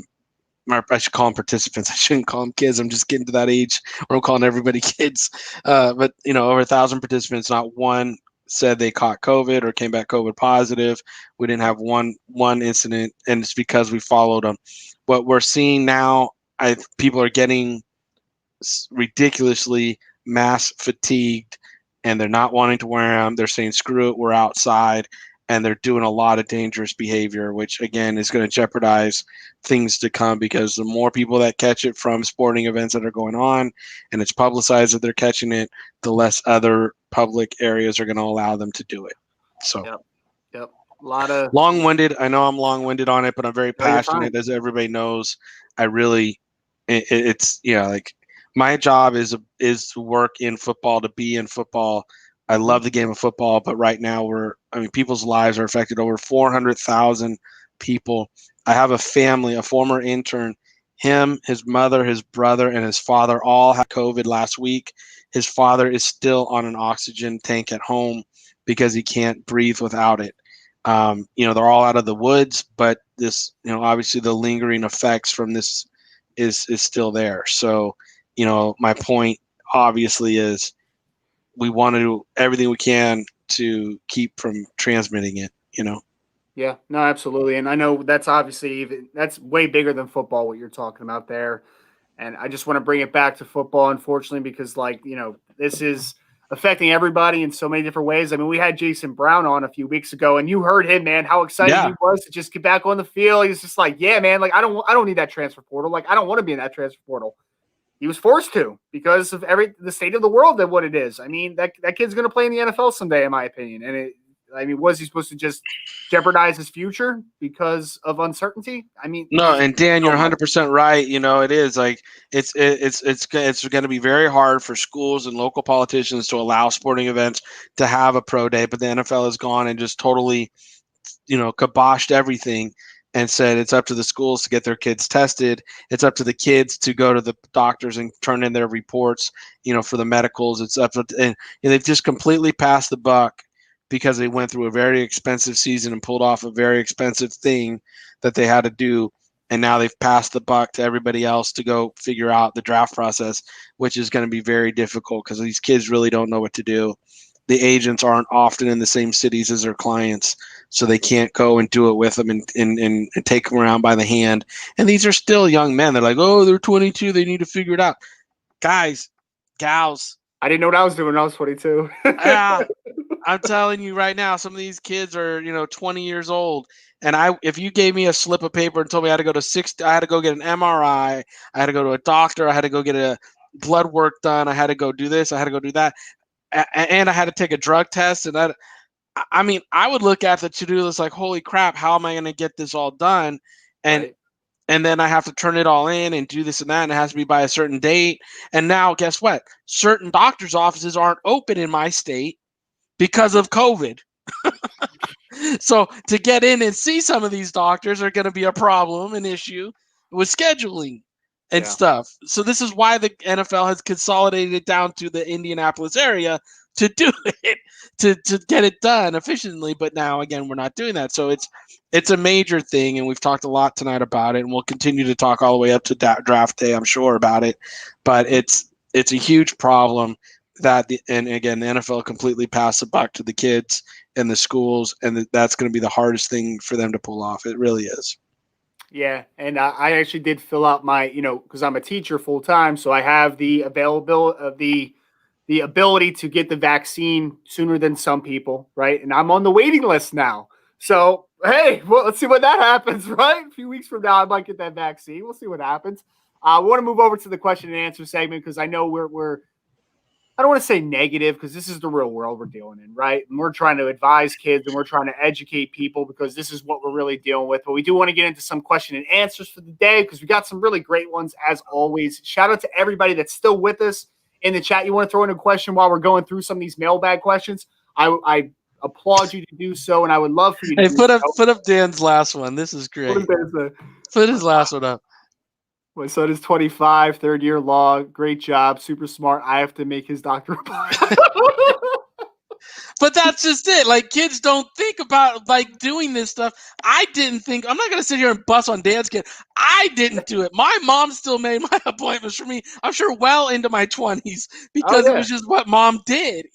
should call them participants. I shouldn't call them kids. I'm just getting to that age where I'm calling everybody kids. But over 1,000 participants, not one said they caught COVID or came back COVID positive. We didn't have one incident, and it's because we followed them. What we're seeing now, people are getting ridiculously mask fatigued, and they're not wanting to wear them. They're saying, screw it, we're outside. And they're doing a lot of dangerous behavior, which again is going to jeopardize things to come, because the more people that catch it from sporting events that are going on and it's publicized that they're catching it, the less other public areas are going to allow them to do it. So yep. A lot of long-winded. I know I'm long-winded on it, but I'm very passionate, as everybody knows. I really, it's like my job is to work in football, to be in football. I love the game of football, but right now people's lives are affected. Over 400,000 people. I have a family, a former intern. Him, his mother, his brother, and his father all had COVID last week. His father is still on an oxygen tank at home because he can't breathe without it. They're all out of the woods, but this, obviously the lingering effects from this is still there. So, my point obviously is we want to do everything we can to keep from transmitting it, Yeah, no, absolutely. And I know that's that's way bigger than football, what you're talking about there. And I just want to bring it back to football, unfortunately, because this is affecting everybody in so many different ways. I mean, we had Jason Brown on a few weeks ago, and you heard him, man, how excited he was to just get back on the field. He's just like, yeah, man, like I don't need that transfer portal. Like I don't want to be in that transfer portal. He was forced to because of the state of the world and what it is. I mean, that kid's going to play in the NFL someday, in my opinion. And I mean, was he supposed to just jeopardize his future because of uncertainty? I mean, No, and Dan, you're 100% right. It is like it's going to be very hard for schools and local politicians to allow sporting events to have a pro day, but the NFL has gone and just totally, kiboshed everything and said it's up to the schools to get their kids tested. It's up to the kids to go to the doctors and turn in their reports, for the medicals. It's up to, and they've just completely passed the buck because they went through a very expensive season and pulled off a very expensive thing that they had to do. And now they've passed the buck to everybody else to go figure out the draft process, which is going to be very difficult because these kids really don't know what to do. The agents aren't often in the same cities as their clients, so they can't go and do it with them and take them around by the hand. And these are still young men. They're like, oh, they're 22. They need to figure it out. Guys, gals. I didn't know what I was doing when I was 22. Yeah, I'm telling you right now, some of these kids are, 20 years old. And if you gave me a slip of paper and told me I had to go get an MRI, I had to go to a doctor, I had to go get a blood work done, I had to go do this, I had to go do that, and I had to take a drug test, and I would look at the to-do list like, holy crap, how am I going to get this all done? And Right. And then I have to turn it all in and do this and that, and it has to be by a certain date. And now, guess what? Certain doctors' offices aren't open in my state because of COVID. So to get in and see some of these doctors are going to be a problem, an issue with scheduling and stuff. So this is why the NFL has consolidated it down to the Indianapolis area to do it, to get it done efficiently. But now, again, we're not doing that. So it's a major thing, and we've talked a lot tonight about it, and we'll continue to talk all the way up to draft day, I'm sure, about it. But it's a huge problem and again, the NFL completely passed the buck to the kids and the schools, and that's going to be the hardest thing for them to pull off. It really is. Yeah, and I actually did fill out my, because I'm a teacher full time, so I have the availability of the ability to get the vaccine sooner than some people, right? And I'm on the waiting list now. So hey, well, let's see what that happens, right? A few weeks from now, I might get that vaccine. We'll see what happens. I want to move over to the question and answer segment because I know we're I don't want to say negative because this is the real world we're dealing in, right? And we're trying to advise kids and we're trying to educate people because this is what we're really dealing with. But we do want to get into some question and answers for the day because we got some really great ones as always. Shout out to everybody that's still with us in the chat. You want to throw in a question while we're going through some of these mailbag questions? I applaud you to do so, and I would love for you to put up Dan's last one. This is great. Put his last one up. My son is 25, third year law. Great job. Super smart. I have to make his doctor appointment. But that's just it. Like, kids don't think about, like, doing this stuff. I'm not going to sit here and bust on Dan's kid. I didn't do it. My mom still made my appointments for me, I'm sure, well into my 20s because it was just what mom did,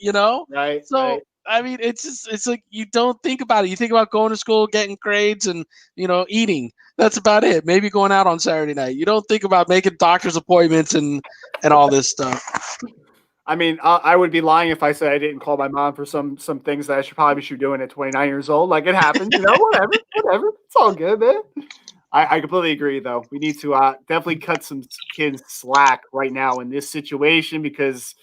Right. So, right. I mean, it's like you don't think about it. You think about going to school, getting grades, and, eating. That's about it. Maybe going out on Saturday night. You don't think about making doctor's appointments and all this stuff. I mean, I would be lying if I said I didn't call my mom for some things that I should probably be doing at 29 years old. Like, it happens, whatever. It's all good, man. I completely agree, though. We need to definitely cut some kids slack right now in this situation because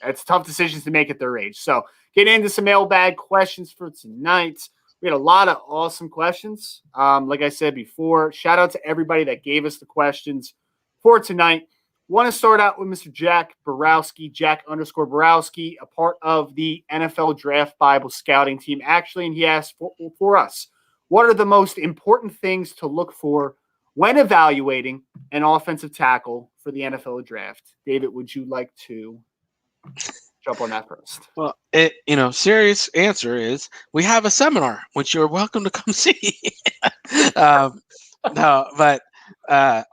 it's tough decisions to make at their age. So getting into some mailbag questions for tonight. We had a lot of awesome questions. Like I said before, shout out to everybody that gave us the questions for tonight. Want to start out with Mr. Jack Borowski, Jack_Borowski, a part of the NFL Draft Bible scouting team, actually, and he asked for us, what are the most important things to look for when evaluating an offensive tackle for the NFL draft? David, would you like to jump on that first? Well, serious answer is we have a seminar, which you're welcome to come see. No, but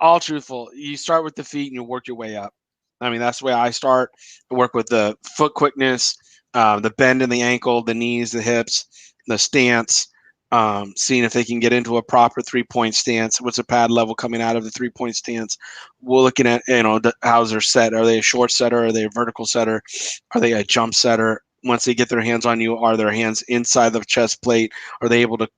all truthful, you start with the feet and you work your way up. I mean, that's the way I start. I work with the foot quickness, the bend in the ankle, the knees, the hips, the stance, seeing if they can get into a proper 3-point stance. What's the pad level coming out of the 3-point stance? We're looking at, how's their set. Are they a short setter? Are they a vertical setter? Are they a jump setter? Once they get their hands on you, are their hands inside the chest plate? Are they able to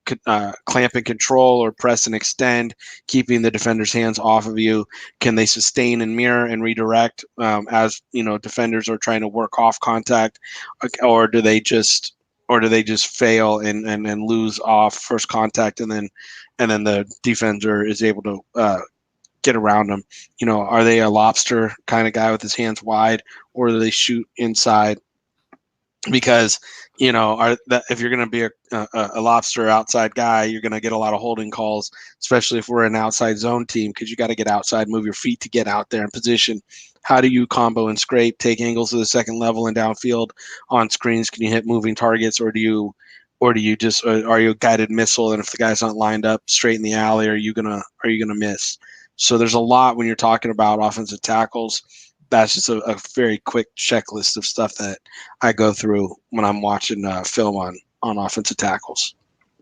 clamp and control or press and extend, keeping the defender's hands off of you? Can they sustain and mirror and redirect as defenders are trying to work off contact? Or do they just or do they just fail and lose off first contact, and then the defender is able to get around them? Are they a lobster kind of guy with his hands wide, or do they shoot inside? Because if you're going to be a lobster outside guy, you're going to get a lot of holding calls, especially if we're an outside zone team, because you got to get outside, move your feet to get out there in position. How do you combo and scrape, take angles to the second level and downfield on screens? Can you hit moving targets, or do you just are you a guided missile? And if the guy's not lined up straight in the alley, are you gonna miss? So there's a lot when you're talking about offensive tackles. That's just a very quick checklist of stuff that I go through when I'm watching film on offensive tackles.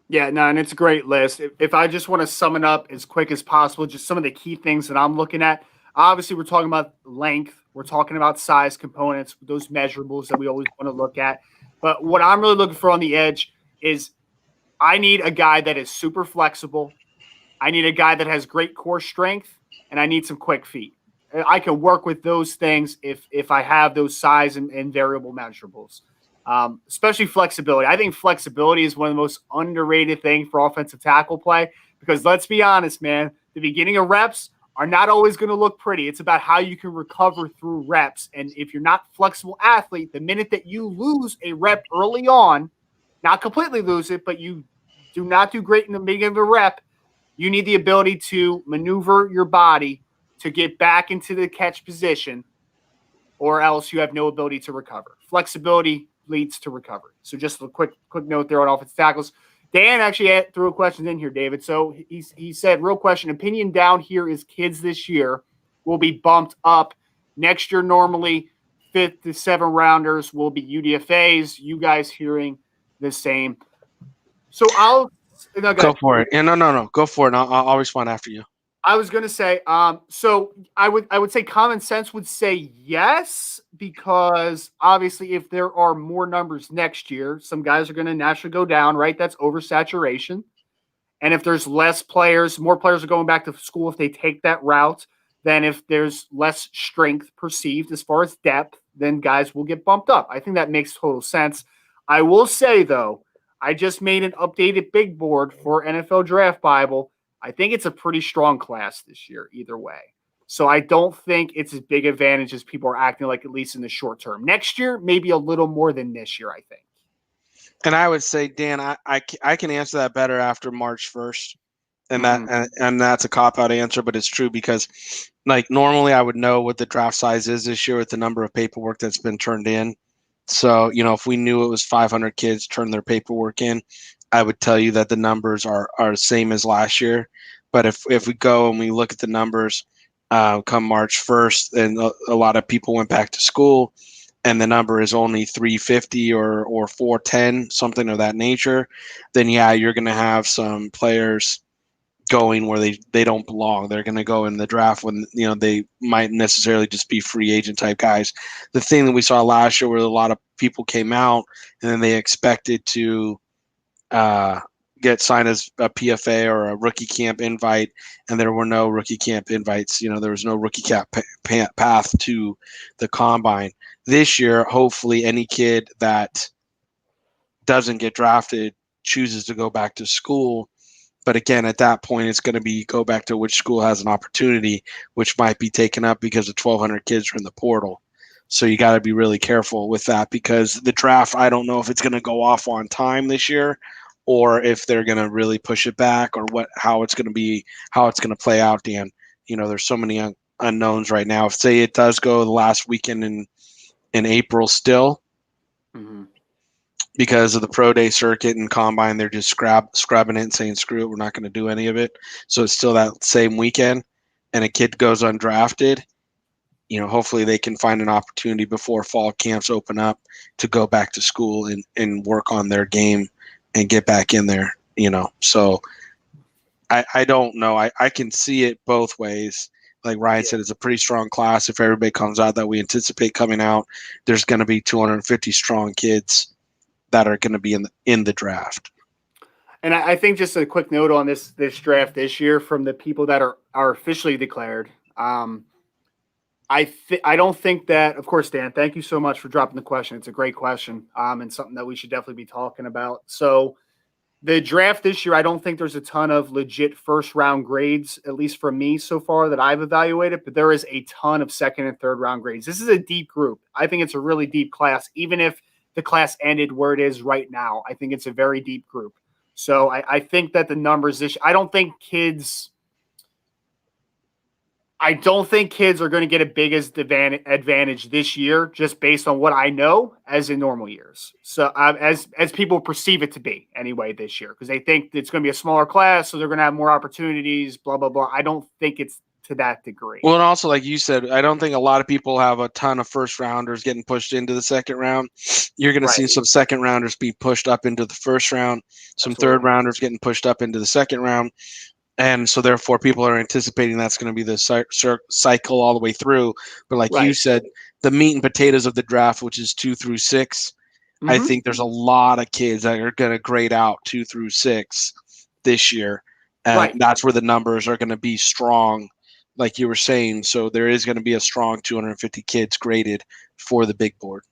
Yeah, no, and it's a great list. If I just want to sum it up as quick as possible, just some of the key things that I'm looking at. Obviously, we're talking about length. We're talking about size components, those measurables that we always want to look at. But what I'm really looking for on the edge is I need a guy that is super flexible. I need a guy that has great core strength, and I need some quick feet. I can work with those things if I have those size and variable measurables, especially flexibility. I think flexibility is one of the most underrated things for offensive tackle play, because let's be honest, man, the beginning of reps are not always going to look pretty. It's about how you can recover through reps. And if you're not a flexible athlete, the minute that you lose a rep early on, not completely lose it, but you do not do great in the beginning of a rep, you need the ability to maneuver your body to get back into the catch position, or else you have no ability to recover. Flexibility leads to recovery. So just a quick note there on offensive tackles. Dan actually threw a question in here, David. So he said, real question, opinion down here is kids this year will be bumped up. Next year, normally 5th to 7th rounders will be UDFAs. You guys hearing the same? So Go for it. Yeah, no. Go for it. And I'll respond after you. I was going to say, so I would say common sense would say yes, because obviously if there are more numbers next year, some guys are going to naturally go down, right? That's oversaturation. And if there's less players, more players are going back to school if they take that route. Then if there's less strength perceived as far as depth, then guys will get bumped up. I think that makes total sense. I will say, though, I just made an updated big board for NFL Draft Bible. I think it's a pretty strong class this year either way. So I don't think it's as big advantage as people are acting like, at least in the short term. Next year, maybe a little more than this year, I think. And I would say, Dan, I can answer that better after March 1st. And that's a cop-out answer, but it's true, because like normally I would know what the draft size is this year with the number of paperwork that's been turned in. So, if we knew it was 500 kids turned their paperwork in, I would tell you that the numbers are the same as last year. But if we go and we look at the numbers come March 1st, and a lot of people went back to school, and the number is only 350 or 410, something of that nature, then yeah, you're going to have some players going where they don't belong. They're going to go in the draft when they might necessarily just be free agent type guys. The thing that we saw last year, where a lot of people came out and then they expected to get signed as a PFA or a rookie camp invite, and there were no rookie camp invites. There was no rookie camp path to the combine. This year, hopefully any kid that doesn't get drafted chooses to go back to school. But again, at that point, it's going to be go back to which school has an opportunity, which might be taken up because of 1,200 kids are in the portal. So you got to be really careful with that, because the draft, I don't know if it's going to go off on time this year, or if they're going to really push it back, or how it's going to play out, Dan. There's so many unknowns right now. If say it does go the last weekend in April still, because of the pro day circuit and combine, they're just scrubbing it and saying, screw it, we're not going to do any of it. So it's still that same weekend, and a kid goes undrafted. Hopefully they can find an opportunity before fall camps open up to go back to school and work on their game and get back in there, So I don't know. I can see it both ways. Like Ryan said, it's a pretty strong class. If everybody comes out that we anticipate coming out, there's going to be 250 strong kids that are going to be in the draft. And I think just a quick note on this draft this year from the people that are officially declared. I don't think that, of course, Dan, thank you so much for dropping the question. It's a great question, and something that we should definitely be talking about. So the draft this year, I don't think there's a ton of legit first round grades, at least for me so far that I've evaluated, but there is a ton of second and third round grades. This is a deep group. I think it's a really deep class, even if the class ended where it is right now. I think it's a very deep group. So I think that the numbers I don't think kids are going to get a biggest advantage this year, just based on what I know as in normal years. So as people perceive it to be anyway this year, because they think it's going to be a smaller class, so they're going to have more opportunities. Blah blah blah. I don't think it's to that degree. Well, and also, like you said, I don't think a lot of people have a ton of first rounders getting pushed into the second round. You're going to see some second rounders be pushed up into the first round, some third rounders getting pushed up into the second round. And so, therefore, people are anticipating that's going to be the cycle all the way through. But like you said, the meat and potatoes of the draft, which is 2 through 6, I think there's a lot of kids that are going to grade out 2 through 6 this year. And that's where the numbers are going to be strong, like you were saying. So there is going to be a strong 250 kids graded for the big board.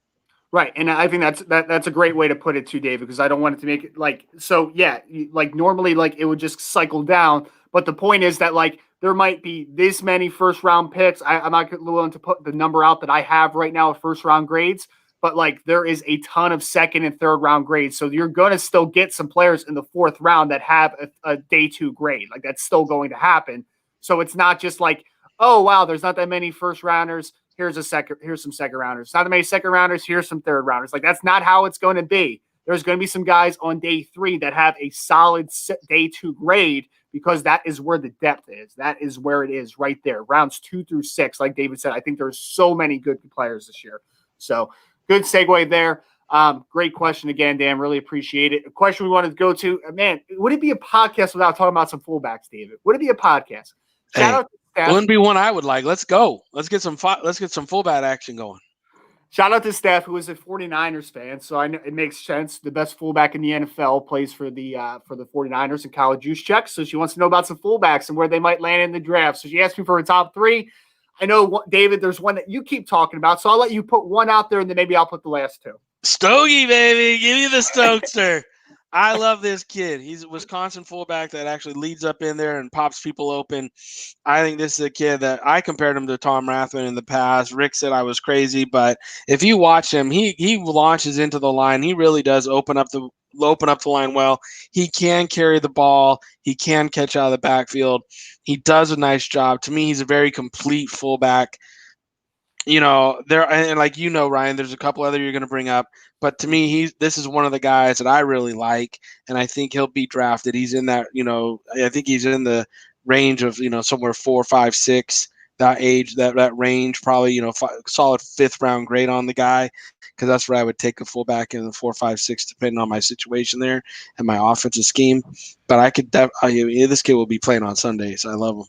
Right. And I think that's a great way to put it too, David, because I don't want it to make it like, so yeah, like normally like it would just cycle down. But the point is that like there might be this many first round picks. I'm not willing to put the number out that I have right now of first round grades, but like there is a ton of second and third round grades. So you're going to still get some players in the fourth round that have a day 2 grade. Like that's still going to happen. So it's not just like, oh, wow, there's not that many first rounders. Here's some second rounders. Not that many second rounders. Here's some third rounders. Like that's not how it's going to be. There's going to be some guys on day 3 that have a solid day 2 grade because that is where the depth is. That is where it is right there. Rounds 2 through 6, like David said, I think there's so many good players this year. So good segue there. Great question again, Dan. Really appreciate it. A question we wanted to go to, man, would it be a podcast without talking about some fullbacks, David? Would it be a podcast? Shout out to Steph. It wouldn't be one I would like. Let's go. Let's get some fullback action going. Shout out to Steph, who is a 49ers fan. So I know it makes sense. The best fullback in the NFL plays for the 49ers in college juice checks. So she wants to know about some fullbacks and where they might land in the draft. So she asked me for a top 3. I know, David, there's one that you keep talking about. So I'll let you put one out there, and then maybe I'll put the last 2. Stogie, baby. Give me the Stokester. I love this kid. He's a Wisconsin fullback that actually leads up in there and pops people open. I think this is a kid that I compared him to Tom Rathman in the past. Rick said I was crazy, but if you watch him, he launches into the line. He really does open up the line well. He can carry the ball. He can catch out of the backfield. He does a nice job. To me, he's a very complete fullback. You know, Ryan, there's a couple other you're going to bring up, but to me, this is one of the guys that I really like, and I think he'll be drafted. He's in that, I think he's in the range of, somewhere 4, 5, 6, that age, that range, probably, solid 5th round grade on the guy, because that's where I would take a fullback in the 4, 5, 6, depending on my situation there and my offensive scheme. But I could, this kid will be playing on Sundays. I love him.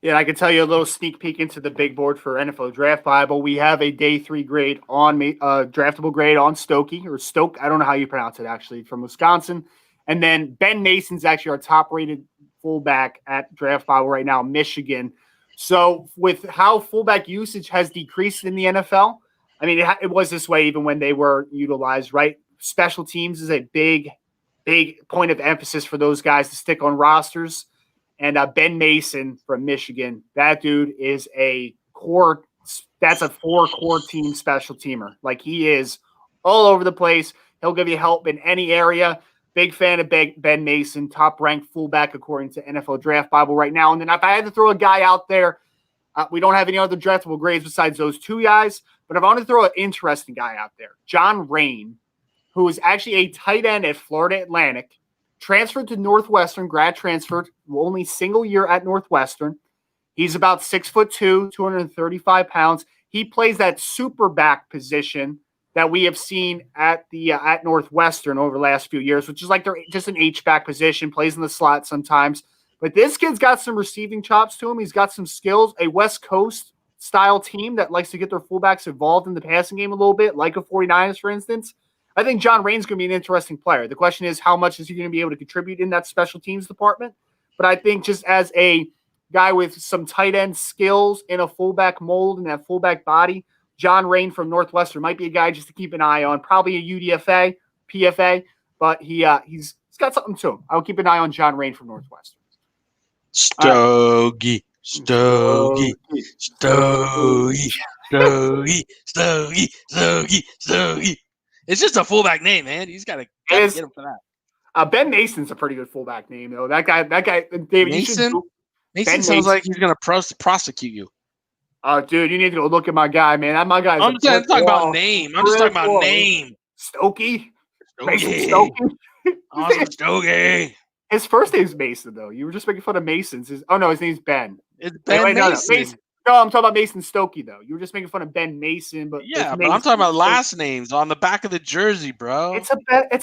Yeah, I can tell you a little sneak peek into the big board for NFL Draft Bible. We have a day 3 grade on draftable grade on Stokey or Stoke. I don't know how you pronounce it actually, from Wisconsin. And then Ben Mason's actually our top rated fullback at Draft Bible right now, Michigan. So with how fullback usage has decreased in the NFL, I mean, it was this way even when they were utilized, right? Special teams is a big point of emphasis for those guys to stick on rosters. And Ben Mason from Michigan, that dude is a core. That's a 4 core team special teamer. Like he is all over the place. He'll give you help in any area. Big fan of Ben Mason, top ranked fullback according to NFL Draft Bible right now. And then if I had to throw a guy out there, we don't have any other draftable grades besides those 2 guys. But if I want to throw an interesting guy out there, John Rain, who is actually a tight end at Florida Atlantic. Transferred to Northwestern, grad transferred, only single year at Northwestern. He's about 6'2", 235 pounds. He plays that super back position that we have seen at Northwestern over the last few years, which is like they're just an H-back position, plays in the slot sometimes. But this kid's got some receiving chops to him. He's got some skills, a West Coast style team that likes to get their fullbacks involved in the passing game a little bit, like a 49ers, for instance. I think John Rain's going to be an interesting player. The question is, how much is he going to be able to contribute in that special teams department? But I think just as a guy with some tight end skills in a fullback mold and that fullback body. John Rain from Northwestern might be a guy just to keep an eye on. Probably a UDFA, PFA, but he's got something to him. I'll keep an eye on John Rain from Northwestern. Stogie. Stogie. Stogie. Stogie. Stogie. Stogie. Stogie. It's just a fullback name, man. You just gotta get him for that. Ben Mason's a pretty good fullback name, though. That guy, David. Mason sounds like he's gonna prosecute you. Oh, dude, you need to go look at my guy, man. My guy's. I'm just talking about name. I'm just talking about name. Stokey. Stokey. Awesome, Stokey. His first name's Mason, though. You were just making fun of Mason's. His name's Ben. It's Ben Mason. No, I'm talking about Mason Stokey, though. You were just making fun of Ben Mason, but yeah, but I'm talking about last names on the back of the jersey, bro. It's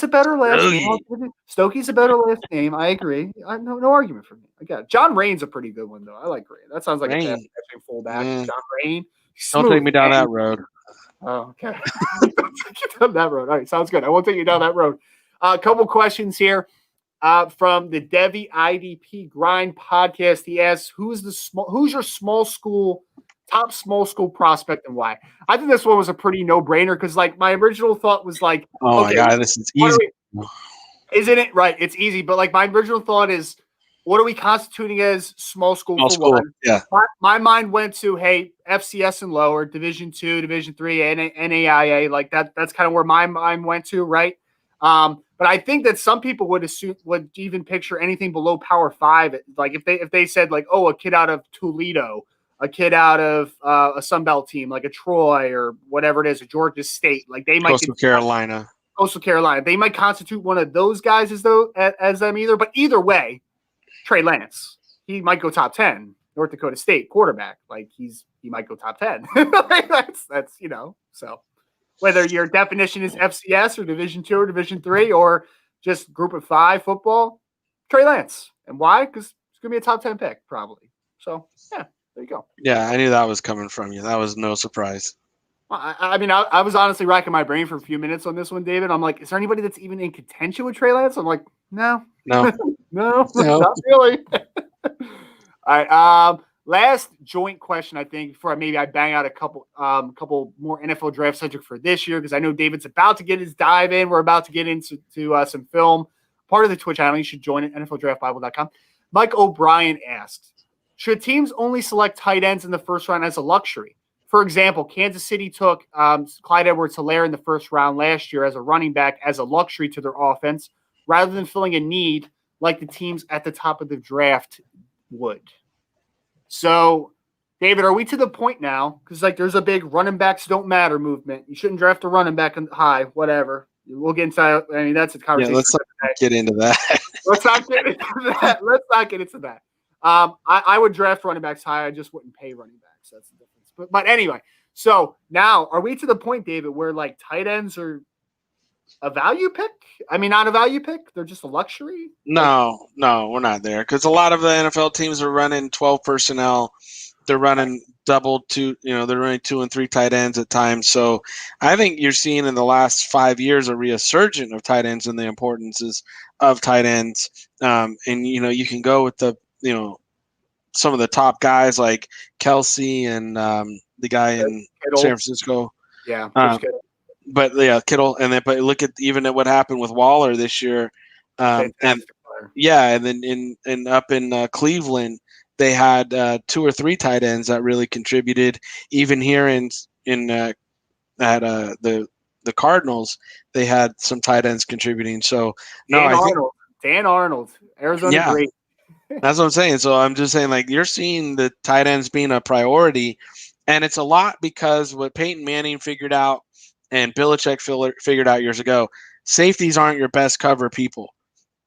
a better last name. Stokey's a better last name. I agree. No argument for me. I got it. John Rain's a pretty good one, though. I like Rain. That sounds like a fullback. John Rain. Don't take me down that road. Oh, okay. Don't take you down that road. All right, sounds good. I won't take you down that road. A couple questions here. From the Devi IDP Grind podcast, he asks, "Who's your top small school prospect and why?" I think this one was a pretty no-brainer because, like, my original thought was like, "Oh my god, this is easy." Isn't it? Right, it's easy, but like my original thought is, what are we constituting as small school? One? Yeah. My mind went to, hey, FCS and lower, Division II, Division III, NAIA, like that. That's kind of where my mind went to, right? But I think that some people would even picture anything below Power 5. Like if they said like, oh, a kid out of Toledo, a kid out of a Sun Belt team like a Troy or whatever it is, a Georgia State, like they might Coastal Carolina. They might constitute one of those guys as them either. But either way, Trey Lance, he might go top 10. North Dakota State quarterback, like he might go top 10. that's so. Whether your definition is FCS or Division II or Division III or just Group of 5 football, Trey Lance. And why? Because it's going to be a top 10 pick, probably. So, yeah, there you go. Yeah, I knew that was coming from you. That was no surprise. I mean, I was honestly racking my brain for a few minutes on this one, David. I'm like, is there anybody that's even in contention with Trey Lance? I'm like, no, not really. All right. Last joint question, I think, before I bang out a couple more NFL draft subject for this year, because I know David's about to get his dive in. We're about to get into some film. Part of the Twitch channel. You should join it, NFLDraftBible.com. Mike O'Brien asks, should teams only select tight ends in the first round as a luxury? For example, Kansas City took Clyde Edwards-Helaire in the first round last year as a running back as a luxury to their offense, rather than filling a need like the teams at the top of the draft would. So, David, are we to the point now? Because like there's a big running backs don't matter movement. You shouldn't draft a running back high, whatever. We'll get into. I mean, that's a conversation. Yeah, let's not get into that. Let's not get into that. I would draft running backs high. I just wouldn't pay running backs. That's the difference. But anyway, so now are we to the point, David, where like tight ends are a value pick? I mean, not a value pick. They're just a luxury. No, we're not there because a lot of the NFL teams are running 12 personnel. They're running they're running 2 and 3 tight ends at times. So I think you're seeing in the last 5 years a resurgence of tight ends and the importances of tight ends. And you can go with some of the top guys like Kelsey and the guy in Kittle. San Francisco. Yeah. But yeah, Kittle, but look at what happened with Waller this year, and then up in Cleveland, they had 2 or 3 tight ends that really contributed. Even here at the Cardinals, they had some tight ends contributing. So Dan Arnold, Arizona great. That's what I'm saying. So I'm just saying, like, you're seeing the tight ends being a priority, and it's a lot because what Peyton Manning figured out. And Belichick figured out years ago, safeties aren't your best cover people.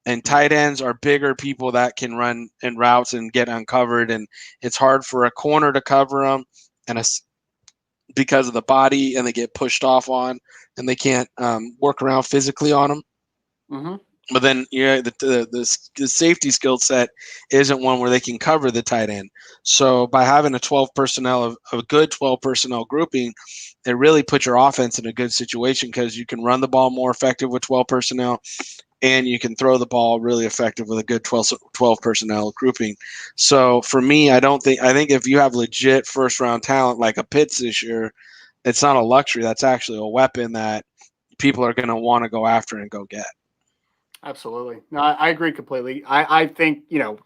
And tight ends are bigger people that can run in routes and get uncovered. And it's hard for a corner to cover them because of the body, and they get pushed off on, and they can't work around physically on them. Mm-hmm. But then the safety skill set isn't one where they can cover the tight end. So by having a 12 personnel, a good 12 personnel grouping, it really puts your offense in a good situation because you can run the ball more effective with 12 personnel, and you can throw the ball really effective with a good 12 personnel grouping. So for me, I think if you have legit first round talent like a Pitts this year, it's not a luxury. That's actually a weapon that people are going to want to go after and go get. Absolutely. No, I agree completely. I think,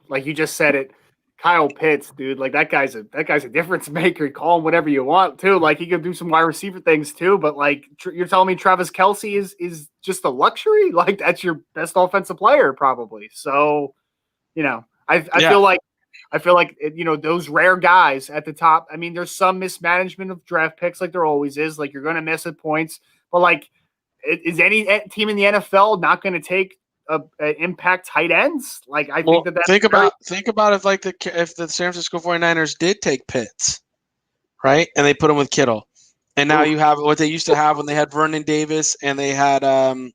like you just said it, Kyle Pitts, dude, like that guy's a difference maker. You call him whatever you want too. Like he can do some wide receiver things too, but like you're telling me Travis Kelce is just a luxury? Like that's your best offensive player probably. So, I feel like those rare guys at the top. I mean, there's some mismanagement of draft picks like there always is. Like you're going to miss at points, but like is any team in the NFL not going to take impact tight ends? Like I think think about if the San Francisco 49ers did take Pitts, right? And they put him with Kittle. And now you have what they used to have when they had Vernon Davis and they had Delaney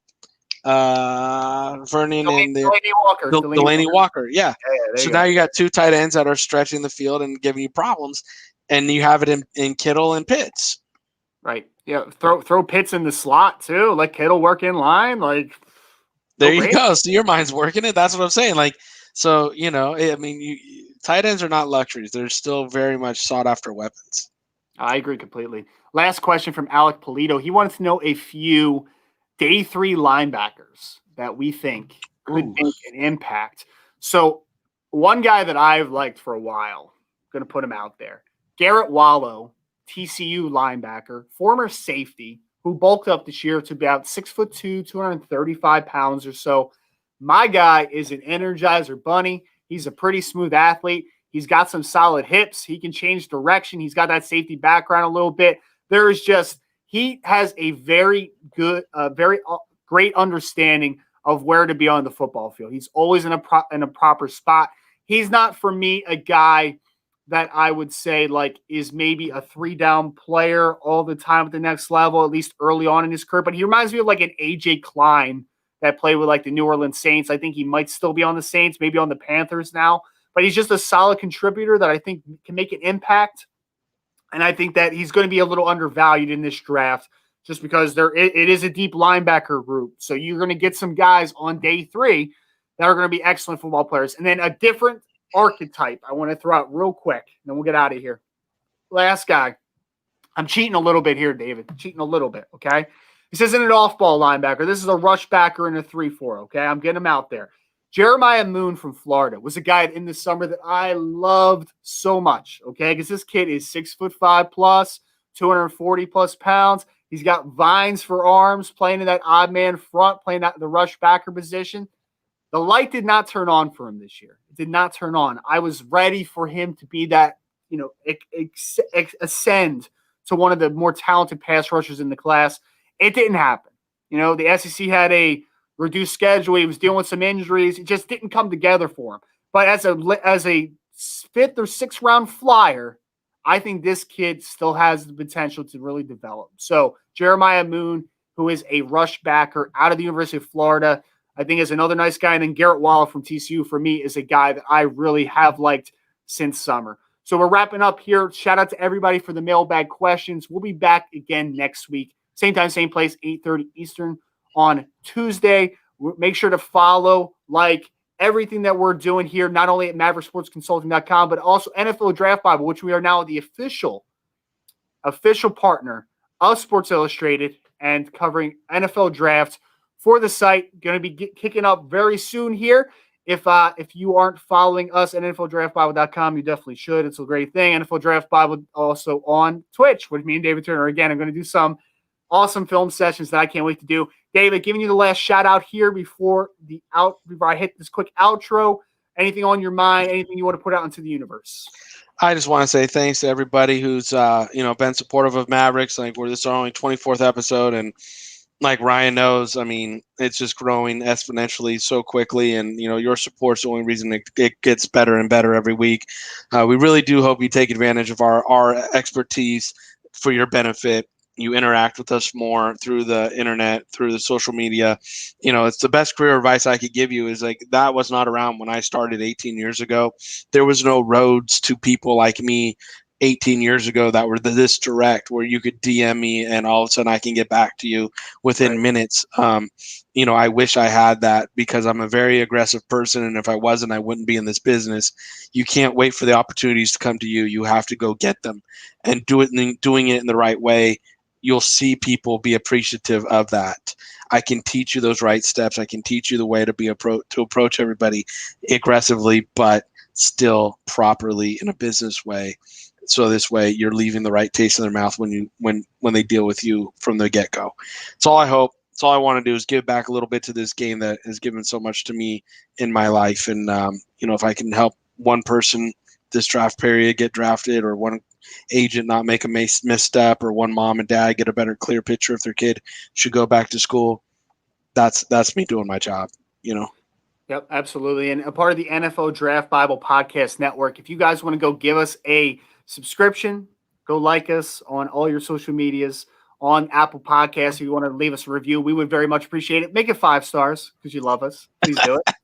Walker. Yeah. So now you got two tight ends that are stretching the field and giving you problems, and you have it in Kittle and Pitts. Right. Yeah. Throw Pitts in the slot too. Let Kittle work in line. Like there you go. So your mind's working it. That's what I'm saying. Like, so, I mean, tight ends are not luxuries. They're still very much sought after weapons. I agree completely. Last question from Alec Polito. He wanted to know a few day 3 linebackers that we think could make an impact. So one guy that I've liked for a while, going to put him out there, Garrett Wallow, TCU linebacker, former safety, who bulked up this year to about 6'2", 235 pounds or so. My guy is an Energizer bunny. He's a pretty smooth athlete. He's got some solid hips. He can change direction. He's got that safety background a little bit. He has a very good, very great understanding of where to be on the football field. He's always in a proper spot. He's not, for me, a guy that I would say like is maybe a 3-down player all the time at the next level, at least early on in his career. But he reminds me of like an AJ Klein that played with like the New Orleans Saints. I think he might still be on the Saints, maybe on the Panthers now. But he's just a solid contributor that I think can make an impact. And I think that he's going to be a little undervalued in this draft just because it is a deep linebacker group. So you're going to get some guys on day 3 that are going to be excellent football players. And then a different archetype I want to throw out real quick, and then we'll get out of here. Last guy. I'm cheating a little bit here, David. Cheating a little bit, okay? This isn't an off-ball linebacker. This is a rush backer in a 3-4, okay? I'm getting him out there. Jeremiah Moon from Florida was a guy in the summer that I loved so much, okay? Because this kid is 6'5" plus, 240 plus pounds. He's got vines for arms, playing in that odd man front, playing the rush backer position. The light did not turn on for him this year. It did not turn on. I was ready for him to be that, ascend to one of the more talented pass rushers in the class. It didn't happen. The SEC had a reduced schedule. He was dealing with some injuries. It just didn't come together for him. But as a 5th or 6th round flyer, I think this kid still has the potential to really develop. So Jeremiah Moon, who is a rush backer out of the University of Florida, I think is another nice guy. And then Garrett Wallow from TCU, for me, is a guy that I really have liked since summer. So we're wrapping up here. Shout out to everybody for the mailbag questions. We'll be back again next week. Same time, same place, 8:30 Eastern on Tuesday. Make sure to follow, like, everything that we're doing here, not only at MaverickSportsConsulting.com, but also NFL Draft Bible, which we are now the official partner of Sports Illustrated and covering NFL drafts for the site. Going to be kicking up very soon here. If you aren't following us at NFLDraftBible.com, you definitely should. It's a great thing. NFL Draft Bible also on Twitch with me and David Turner. Again, I'm going to do some awesome film sessions that I can't wait to do. David, giving you the last shout out here before I hit this quick outro. Anything on your mind? Anything you want to put out into the universe? I just want to say thanks to everybody who's been supportive of Mavericks. Like this is our only 24th episode, and like Ryan knows, I mean, it's just growing exponentially so quickly, and your support's the only reason it gets better and better every week. We really do hope you take advantage of our expertise for your benefit. You interact with us more through the internet, through the social media. It's the best career advice I could give you is like that was not around when I started 18 years ago. There was no roads to people like me 18 years ago that were this direct, where you could DM me and all of a sudden I can get back to you within minutes. I wish I had that, because I'm a very aggressive person, and if I wasn't, I wouldn't be in this business. You can't wait for the opportunities to come to you. You have to go get them, and doing it in the right way. You'll see people be appreciative of that. I can teach you those right steps. I can teach you the way to approach everybody aggressively, but still properly in a business way. So this way you're leaving the right taste in their mouth when they deal with you from the get-go. It's all I hope. It's all I want to do is give back a little bit to this game that has given so much to me in my life. And, if I can help one person this draft period get drafted, or one agent not make a misstep, or one mom and dad get a better, clear picture if their kid should go back to school, that's me doing my job. Yep, absolutely. And a part of the NFL Draft Bible Podcast Network. If you guys want to go give us a subscription, go like us on all your social medias, on Apple Podcasts. If you want to leave us a review, we would very much appreciate it. Make it 5 stars because you love us. Please do it.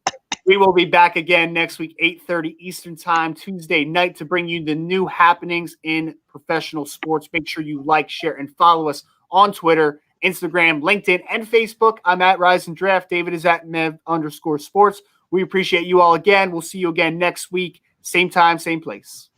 We will be back again next week, 8:30 Eastern Time, Tuesday night, to bring you the new happenings in professional sports. Make sure you like, share, and follow us on Twitter, Instagram, LinkedIn, and Facebook. I'm at Rise and Draft. David is at Mev_sports. We appreciate you all again. We'll see you again next week. Same time, same place.